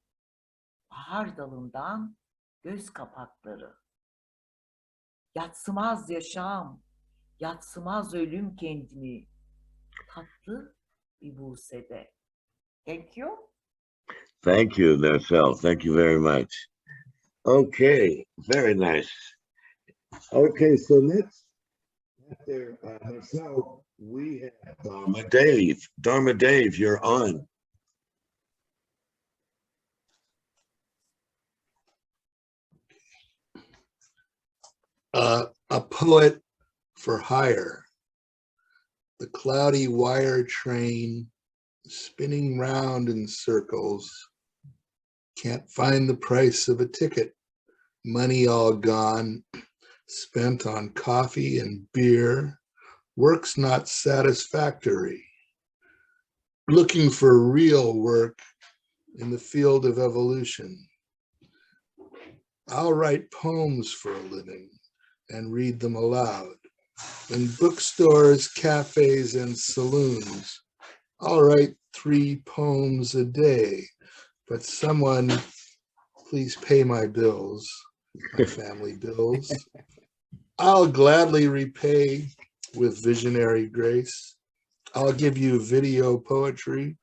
Bahar dalından göz kapakları. Yatsımaz yaşam, yatsımaz ölüm kendini. Tatlı bir busede. Thank you. Thank you, Marcel. Thank you very much. Okay, very nice. Okay, so next, after Marcel, we have Dharma Dave. Dharma Dave, you're on. A poet for hire. The cloudy wire train spinning round in circles. Can't find the price of a ticket. Money all gone, spent on coffee and beer. Work's not satisfactory. Looking for real work in the field of evolution. I'll write poems for a living and read them aloud. In bookstores, cafes, and saloons, I'll write 3 poems a day, but someone please pay my bills, my family bills. I'll gladly repay with visionary grace. I'll give you video poetry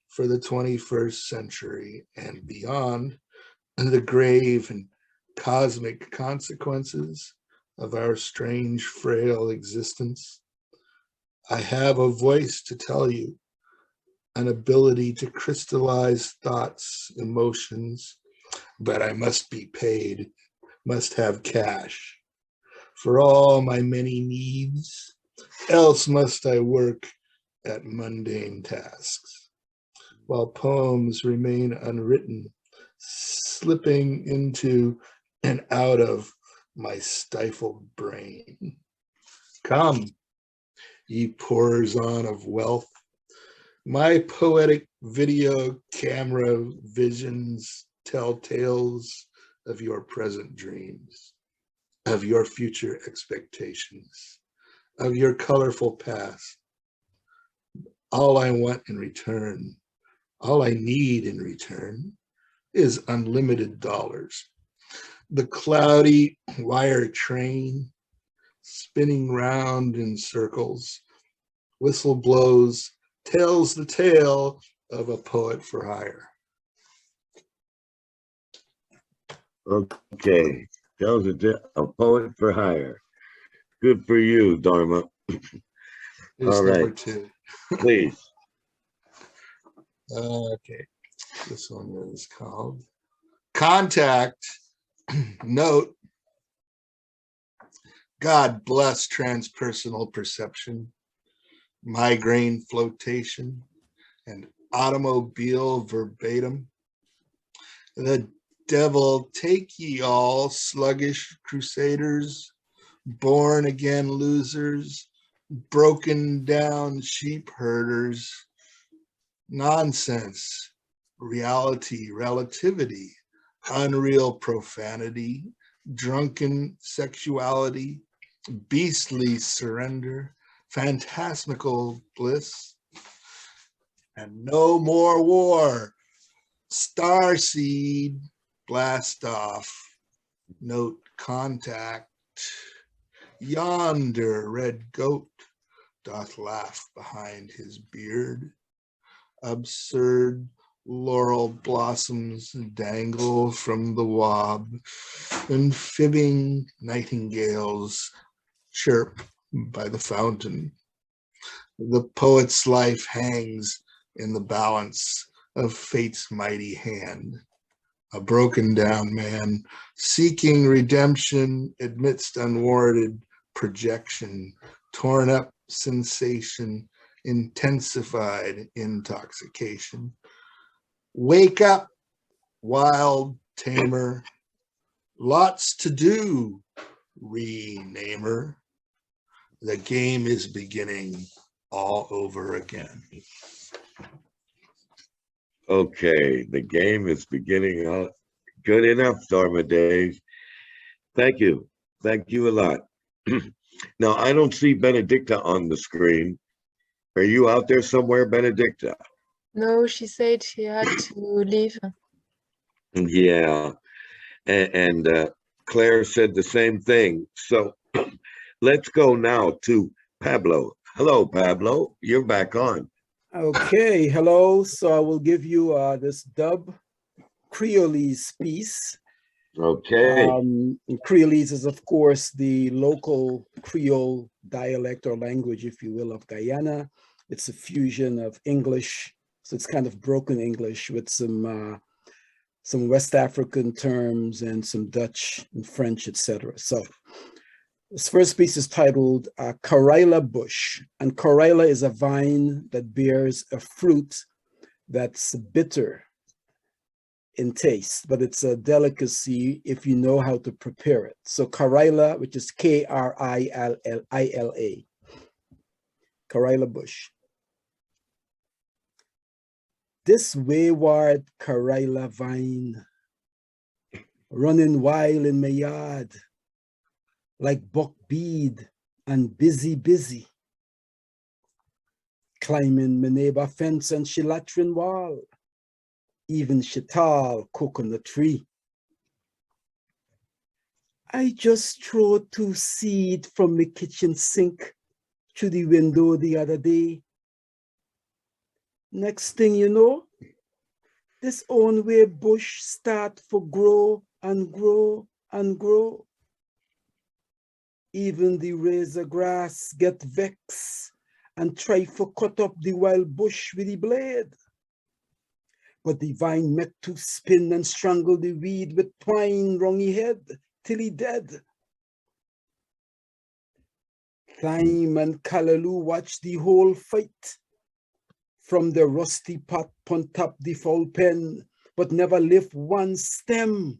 for the 21st century and beyond, and the grave and cosmic consequences of our strange, frail existence. I have a voice to tell you, an ability to crystallize thoughts, emotions, but I must be paid, must have cash for all my many needs, else must I work at mundane tasks, while poems remain unwritten, slipping into and out of my stifled brain. Come, ye pourers on of wealth, my poetic video camera visions tell tales of your present dreams. of your future expectations, of your colorful past. All I want in return, all I need in return is unlimited dollars. The cloudy wire train spinning round in circles, whistle blows, tells the tale of a poet for hire. Okay, tells a poet for hire. Good for you, Dharma. Here's All number right, 2. please. Okay, this one is called Contact. Note, God bless transpersonal perception, migraine flotation, and automobile verbatim. The devil take ye all, sluggish crusaders, born again losers, broken down sheep herders. Nonsense, reality, relativity, unreal profanity, drunken sexuality, beastly surrender, phantasmical bliss, and no more war. Starseed, blast off, note contact. Yonder red goat doth laugh behind his beard. Absurd laurel blossoms dangle from the wob, and fibbing nightingales chirp by the fountain. The poet's life hangs in the balance of fate's mighty hand. A broken down man seeking redemption amidst unwarranted projection, torn up sensation, intensified intoxication. Wake up, wild tamer, lots to do, renamer. The game is beginning all over again. Okay, the game is beginning. Good enough, Dharma Dave. Thank you. Thank you a lot. Now, I don't see Benedicta on the screen. Are you out there somewhere, Benedicta? No, she said she had to leave. Yeah. And Claire said the same thing. So let's go now to Pablo. Hello, Pablo. You're back on. Okay, hello. So I will give you this dub Creolese piece. Okay. Creolese is, of course, the local Creole dialect or language, if you will, of Guyana. It's a fusion of English, so it's kind of broken English with some West African terms and some Dutch and French, etc. So this first piece is titled Carilla Bush, and Carilla is a vine that bears a fruit that's bitter in taste, but it's a delicacy if you know how to prepare it. So Carilla, which is Krilla, Carilla Bush. This wayward Carilla vine, running wild in my yard, like buck bead and busy, climbing my neighbor fence and she latrine wall, even she tall coconut tree. I just throw 2 seed from my kitchen sink through the window the other day. Next thing you know, this own way bush start for grow and grow and grow. Even the razor grass get vexed and try for cut up the wild bush with the blade. But the vine met to spin and strangle the weed with twine wrong he head till he dead. Thyme and Callaloo watch the whole fight from the rusty pot pon top the foul pen, but never lift one stem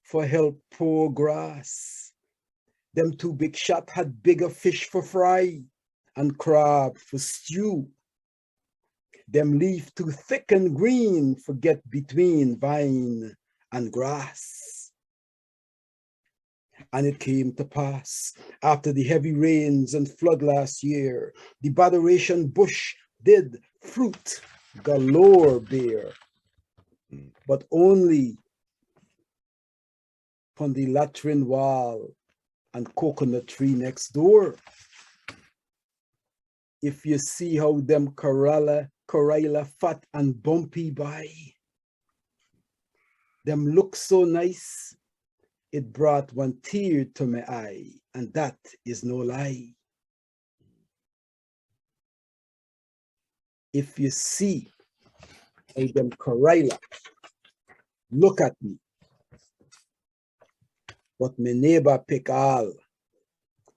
for help poor grass. Them 2 big shot had bigger fish for fry and crab for stew. Them leaf too thick and green for get between vine and grass. And it came to pass, after the heavy rains and flood last year, the botheration bush did fruit galore bear, but only upon the latrine wall and coconut tree next door. If you see how them Carilla fat and bumpy by, them look so nice, it brought one tear to my eye, and that is no lie. If you see how them Carilla look at me, but my neighbor pick all,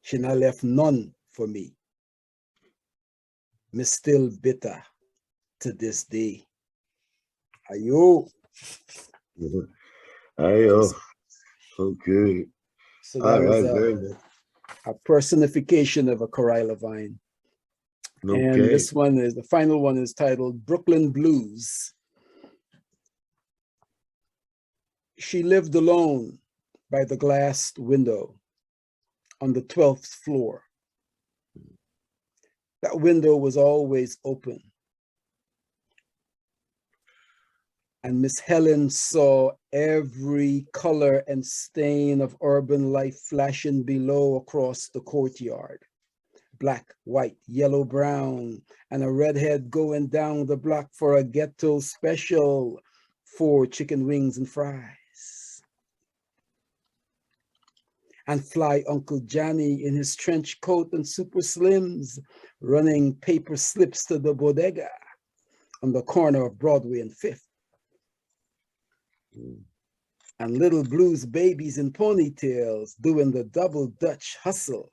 she not left none for me. Me still bitter to this day. Ayo. Ayo. Okay. So All that was right. Very good. a personification of a Carilla vine. Okay. And this one is, the final one is titled Brooklyn Blues. She lived alone by the glassed window on the 12th floor. That window was always open. And Miss Helen saw every color and stain of urban life flashing below across the courtyard. Black, white, yellow, brown, and a redhead going down the block for a ghetto special, 4 chicken wings and fries. And fly Uncle Johnny in his trench coat and super slims, running paper slips to the bodega on the corner of Broadway and 5th. And little blues babies in ponytails doing the double Dutch hustle,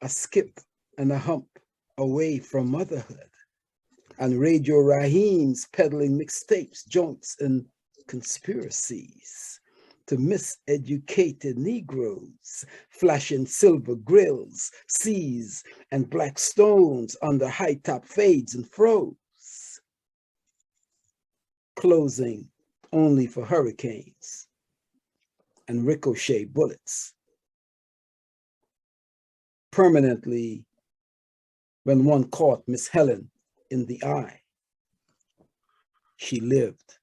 a skip and a hump away from motherhood. And Radio Raheem's peddling mixtapes, joints, and conspiracies to miseducated Negroes, flashing silver grills, C's, and black stones under high-top fades and froze. Closing only for hurricanes and ricochet bullets. Permanently, when one caught Miss Helen in the eye, she lived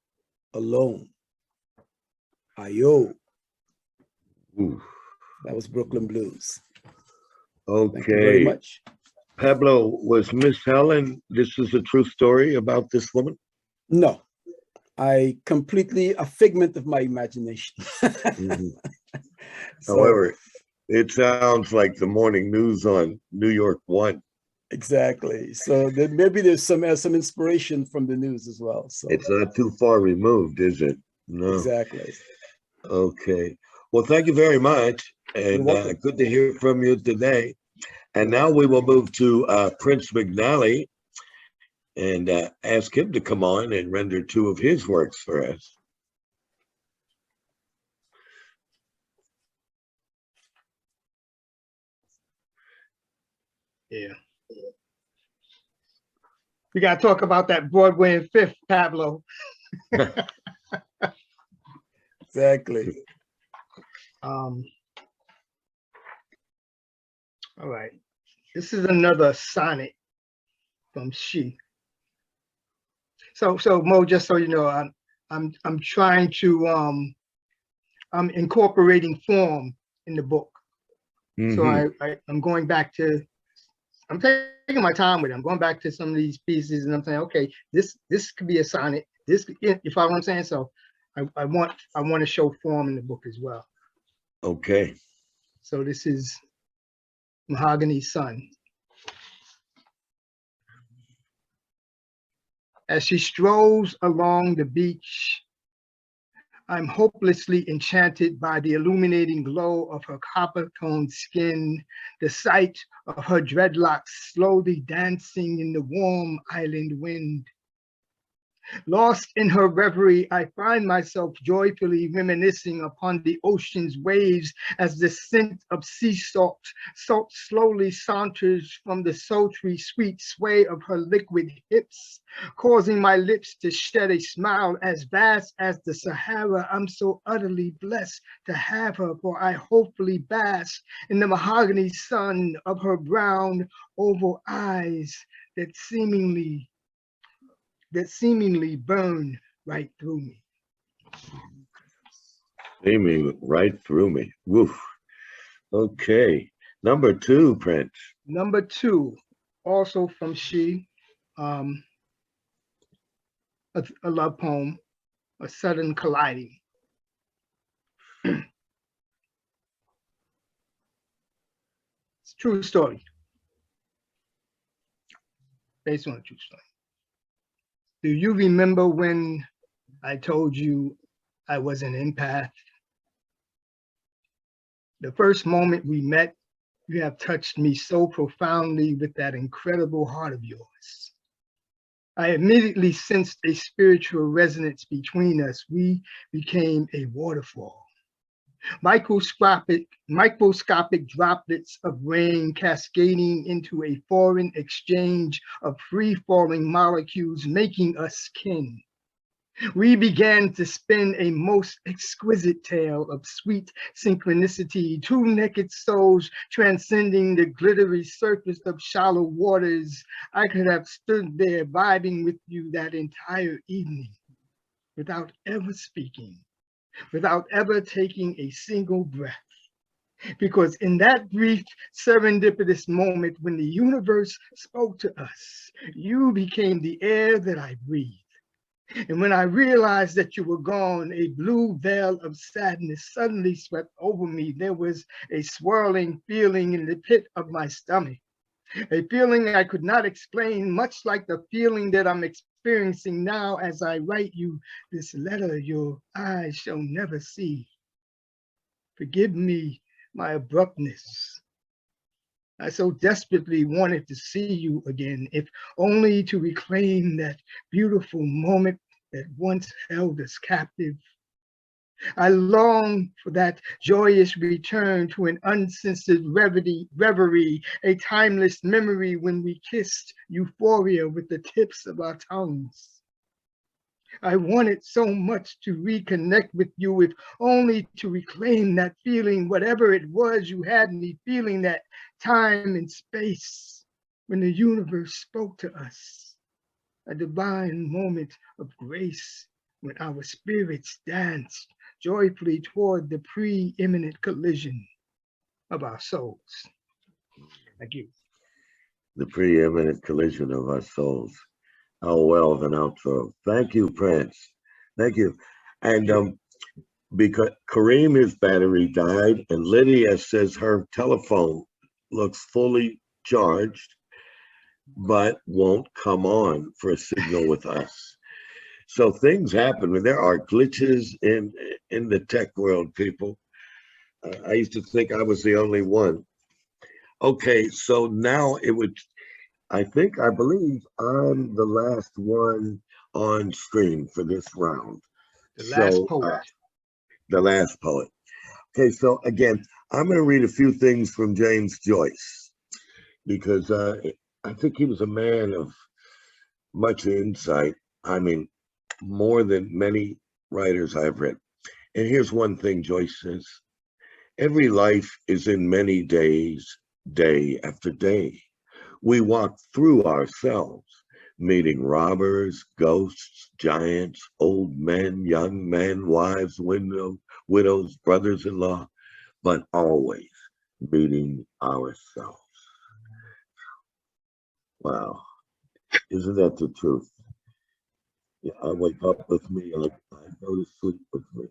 alone. Ayo. Ooh. That was Brooklyn Blues. Okay. Thank you very much. Pablo, was Miss Helen, this is a true story about this woman? No, I completely a figment of my imagination. So, however, it sounds like the morning news on New York 1. Exactly. So maybe there's some inspiration from the news as well. So it's not too far removed, is it? No. Exactly. Okay. Well, thank you very much, and good to hear from you today. And now we will move to Prince McNally and ask him to come on and render 2 of his works for us. Yeah. We got to talk about that Broadway and 5th, Pablo. Exactly. All right. This is another sonnet from She. So Mo, just so you know, I'm trying to I'm incorporating form in the book. So I'm going back to, I'm taking my time with it. I'm going back to some of these pieces and I'm saying, okay, this could be a sonnet. This, if I know what I'm saying. So I want to show form in the book as well. Okay. So this is Mahogany Sun. As she strolls along the beach, I'm hopelessly enchanted by the illuminating glow of her copper-toned skin, the sight of her dreadlocks slowly dancing in the warm island wind. Lost in her reverie, I find myself joyfully reminiscing upon the ocean's waves as the scent of sea salt slowly saunters from the sultry sweet sway of her liquid hips, causing my lips to shed a smile as vast as the Sahara. I'm so utterly blessed to have her, for I hopefully bask in the mahogany sun of her brown oval eyes that seemingly burn right through me. Beaming right through me. Woof. Okay. Number 2, Prince. Number 2, also from She, a love poem, A Sudden Colliding. It's a true story, based on a true story. Do you remember when I told you I was an empath? The first moment we met, you have touched me so profoundly with that incredible heart of yours. I immediately sensed a spiritual resonance between us. We became a waterfall. Microscopic droplets of rain cascading into a foreign exchange of free-falling molecules, making us kin. We began to spin a most exquisite tale of sweet synchronicity, two naked souls transcending the glittery surface of shallow waters. I could have stood there vibing with you that entire evening without ever speaking, without ever taking a single breath. Because in that brief serendipitous moment when the universe spoke to us, you became the air that I breathed. And when I realized that you were gone, a blue veil of sadness suddenly swept over me. There was a swirling feeling in the pit of my stomach, a feeling I could not explain, much like the feeling that I'm experiencing now as I write you this letter your eyes shall never see. Forgive me my abruptness. I so desperately wanted to see you again, if only to reclaim that beautiful moment that once held us captive. I long for that joyous return to an uncensored reverie, a timeless memory when we kissed euphoria with the tips of our tongues. I wanted so much to reconnect with you, if only to reclaim that feeling, whatever it was you had me feeling, that time and space when the universe spoke to us, a divine moment of grace when our spirits danced joyfully toward the preeminent collision of our souls. Thank you. The preeminent collision of our souls. How well of an outro. Thank you, Prince. Thank you. And because Kareem, his battery died, and Lydia says her telephone looks fully charged, but won't come on for a signal with us. So things happen. There are glitches in the tech world, people. I used to think I was the only one. Okay, so now it would, I believe I'm the last one on screen for this round. The last poet. The last poet. Okay, so again, I'm going to read a few things from James Joyce, because I think he was a man of much insight. I mean, more than many writers I've read. And here's one thing Joyce says: every life is in many days, day after day. We walk through ourselves, meeting robbers, ghosts, giants, old men, young men, wives, widows, brothers-in-law, but always meeting ourselves. Wow, isn't that the truth? Yeah, I wake up with me, I go to sleep with me.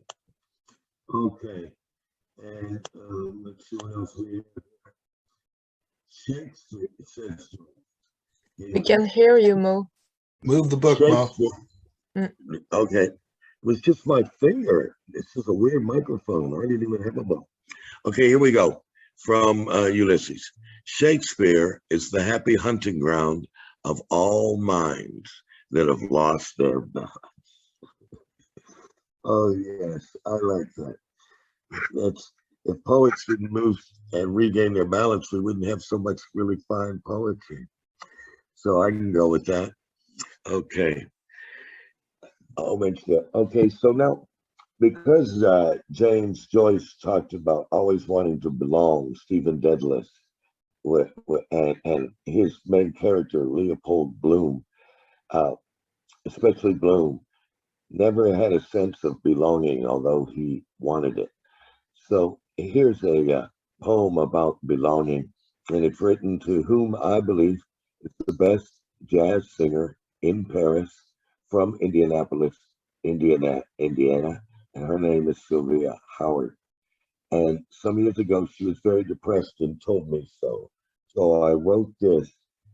Okay, and let's see what else we have. Shakespeare. We can hear you, Mo. Move the book, Mo. Okay, it was just my finger. This is a weird microphone. I didn't even have a book. Okay, here we go. From Ulysses. Shakespeare is the happy hunting ground of all minds, that have lost their balance. Oh yes, I like that. That's if poets didn't move and regain their balance, we wouldn't have so much really fine poetry. So I can go with that. Okay, I'll mention that. Okay, so now because James Joyce talked about always wanting to belong, Stephen Dedalus, and his main character Leopold Bloom, uh, especially Bloom, never had a sense of belonging, although he wanted it. So here's a poem about belonging, and it's written to whom I believe is the best jazz singer in Paris from Indianapolis, Indiana, and her name is Sylvia Howard. And some years ago, she was very depressed and told me so. So I wrote this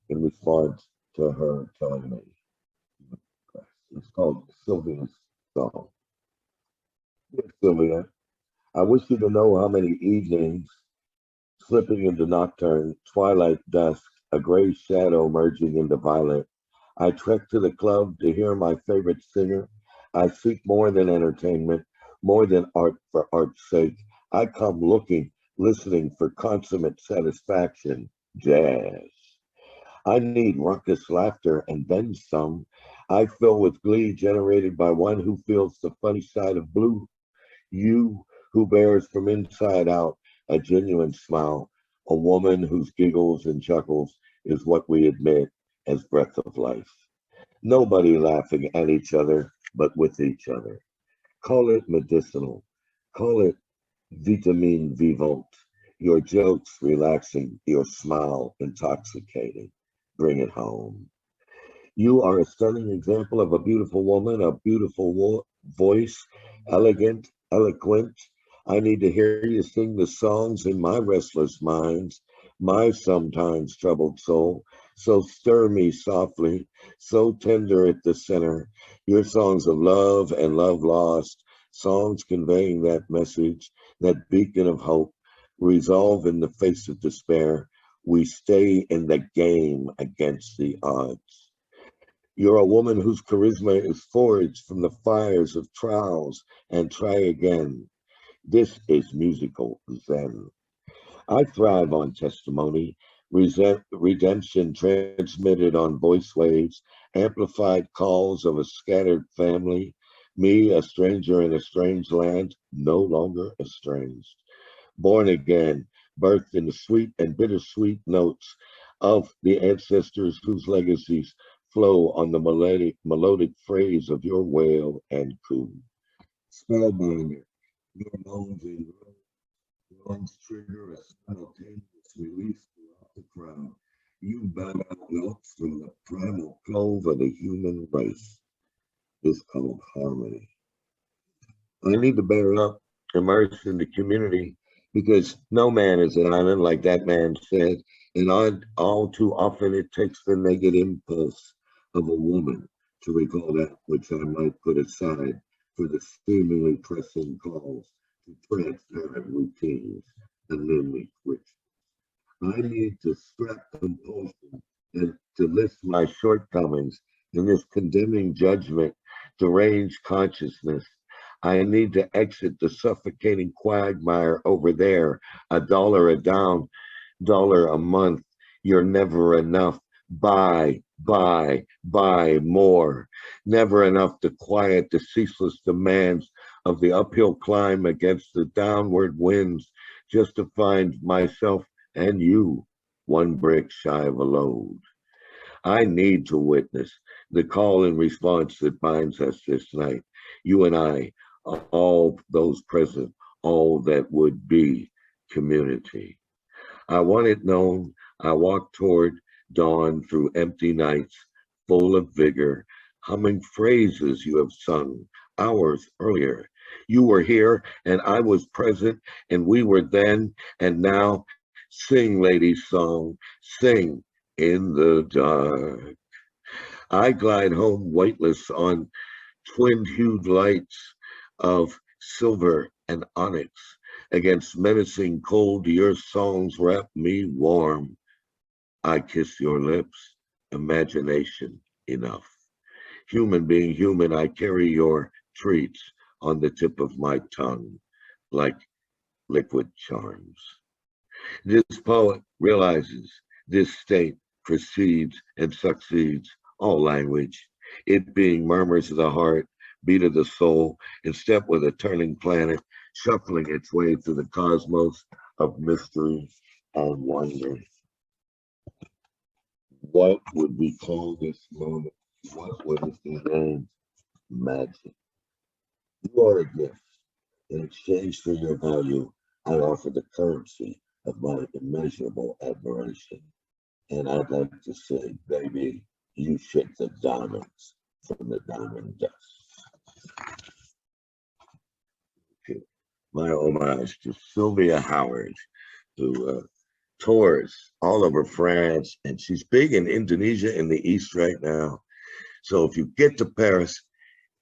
in response to her telling me. It's called Sylvia's Song. Dear Sylvia, I wish you to know how many evenings, slipping into nocturne, twilight dusk, a gray shadow merging into violet, I trek to the club to hear my favorite singer. I seek more than entertainment, more than art for art's sake. I come looking, listening for consummate satisfaction, jazz. I need raucous laughter and then some. I fill with glee generated by one who feels the funny side of blue. You who bears from inside out a genuine smile, a woman whose giggles and chuckles is what we admit as breath of life. Nobody laughing at each other, but with each other. Call it medicinal. Call it vitamine vivant. Your jokes relaxing, your smile intoxicating. Bring it home. You are a stunning example of a beautiful woman, a beautiful voice, elegant, eloquent. I need to hear you sing the songs in my restless mind, my sometimes troubled soul. So stir me softly, so tender at the center. Your songs of love and love lost, songs conveying that message, that beacon of hope. Resolve in the face of despair. We stay in the game against the odds. You're a woman whose charisma is forged from the fires of trials and try again. This is musical Zen. I thrive on testimony, redemption transmitted on voice waves, amplified calls of a scattered family, me, a stranger in a strange land, no longer estranged. Born again, birthed in the sweet and bittersweet notes of the ancestors whose legacies flow on the melodic phrase of your wail and coo. Spellbinder, your moans in lungs trigger a simultaneous release throughout the crowd. You bow out notes from the primal clove of the human race. It's called harmony. I need to bear up, immerse in the community, because no man is an island, like that man said, and all too often it takes the naked impulse of a woman to recall that which I might put aside for the seemingly pressing calls to transparent routines and mimic rituals. I need to scrap compulsion and to list my shortcomings in this condemning judgment, deranged consciousness. I need to exit the suffocating quagmire over there, $1 a down, dollar a month. You're never enough. Buy more. Never enough to quiet the ceaseless demands of the uphill climb against the downward winds, just to find myself and you one brick shy of a load. I need to witness the call and response that binds us this night. You and I, all those present, all that would be community. I want it known. I walk toward dawn through empty nights, full of vigor, humming phrases you have sung hours earlier. You were here and I was present, and we were then and now. Sing, lady's song, sing in the dark. I glide home weightless on twin-hued lights of silver and onyx. Against menacing cold, your songs wrap me warm. I kiss your lips, imagination enough. Human being human, I carry your treats on the tip of my tongue like liquid charms. This poet realizes this state precedes and succeeds all language, it being murmurs of the heart, beat of the soul, in step with a turning planet, shuffling its way through the cosmos of mystery and wonder. What would we call this moment? What would it be named? Magic. You are a gift. In exchange for your value, I offer the currency of my immeasurable admiration. And I'd like to say, baby, you shake the diamonds from the diamond dust. Okay. My homage to Sylvia Howard, who tours all over France, and she's big in Indonesia in the East right now. So if you get to Paris,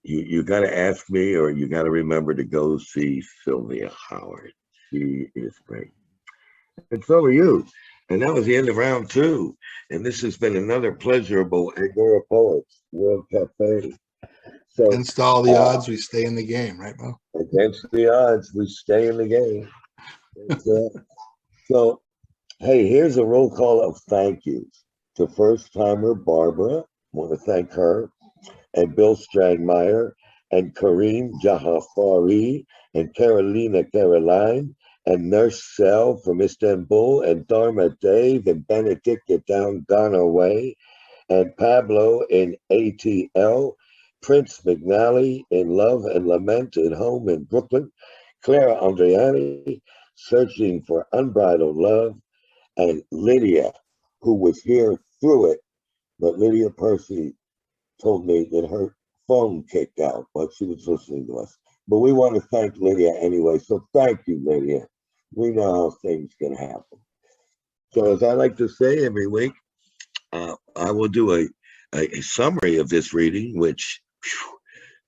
you got to ask me, or you got to remember to go see Sylvia Howard. She is great. And so are you. And that was the end of round 2. And this has been another pleasurable Angora Poets World Cafe. So Against all the odds, we stay in the game, right, Mo? Against the odds, we stay in the game. So, hey, here's a roll call of thank yous to first-timer Barbara. I want to thank her. And Bill Strangmeier, and Kareem Jafari, and Carolina Caroline, and Nurse Sel from Istanbul, and Dharma Dave, and Benedicta down Ghana Way, and Pablo in ATL, Prince McNally in Love and Lament at home in Brooklyn, Clara Andriani, Searching for Unbridled Love, and Lydia, who was here through it, but Lydia Percy told me that her phone kicked out while she was listening to us. But we want to thank Lydia anyway. So thank you, Lydia. We know how things can happen. So as I like to say every week, I will do a summary of this reading, which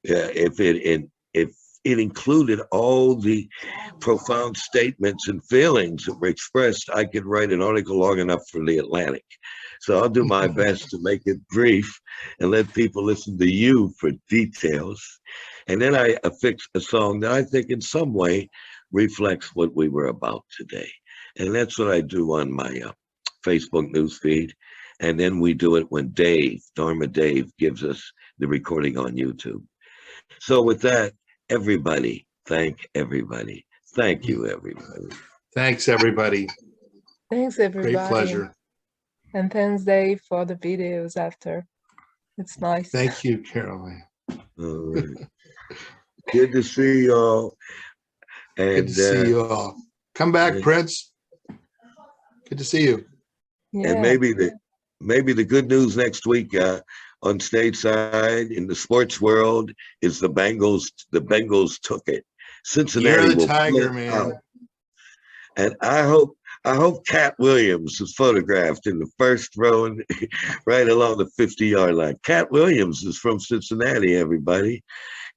if it included all the profound statements and feelings that were expressed, I could write an article long enough for the Atlantic. So I'll do my best to make it brief and let people listen to you for details. And then I affix a song that I think in some way reflects what we were about today. And that's what I do on my Facebook newsfeed. And then we do it when Dharma Dave, gives us the recording on YouTube. So with that, everybody, thank everybody. Thank you, everybody. Thanks, everybody. Thanks, everybody. Great pleasure. And thanks, Dave, for the videos after. It's nice. Thank you, Caroline. All right. Good to see y'all. And good to see you all. Come back, Prince. Good to see you. Yeah. And maybe the good news next week on stateside in the sports world is the Bengals. The Bengals took it. Cincinnati You're the will Tiger, pull man. out. And I hope Cat Williams is photographed in the first row and right along the 50-yard line. Cat Williams is from Cincinnati, everybody.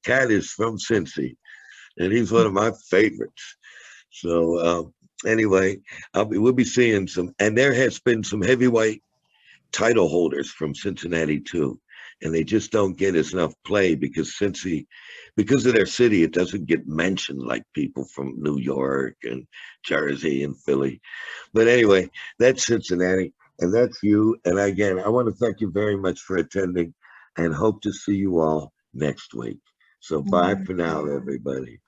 Cat is from Cincy, and he's one of my favorites. So anyway, we'll be seeing some, and there has been some heavyweight title holders from Cincinnati too, and they just don't get enough play because Cincy, because of their city, it doesn't get mentioned like people from New York and Jersey and Philly. But anyway, that's Cincinnati, and that's you. And again, I want to thank you very much for attending, and hope to see you all next week. So bye for now, everybody.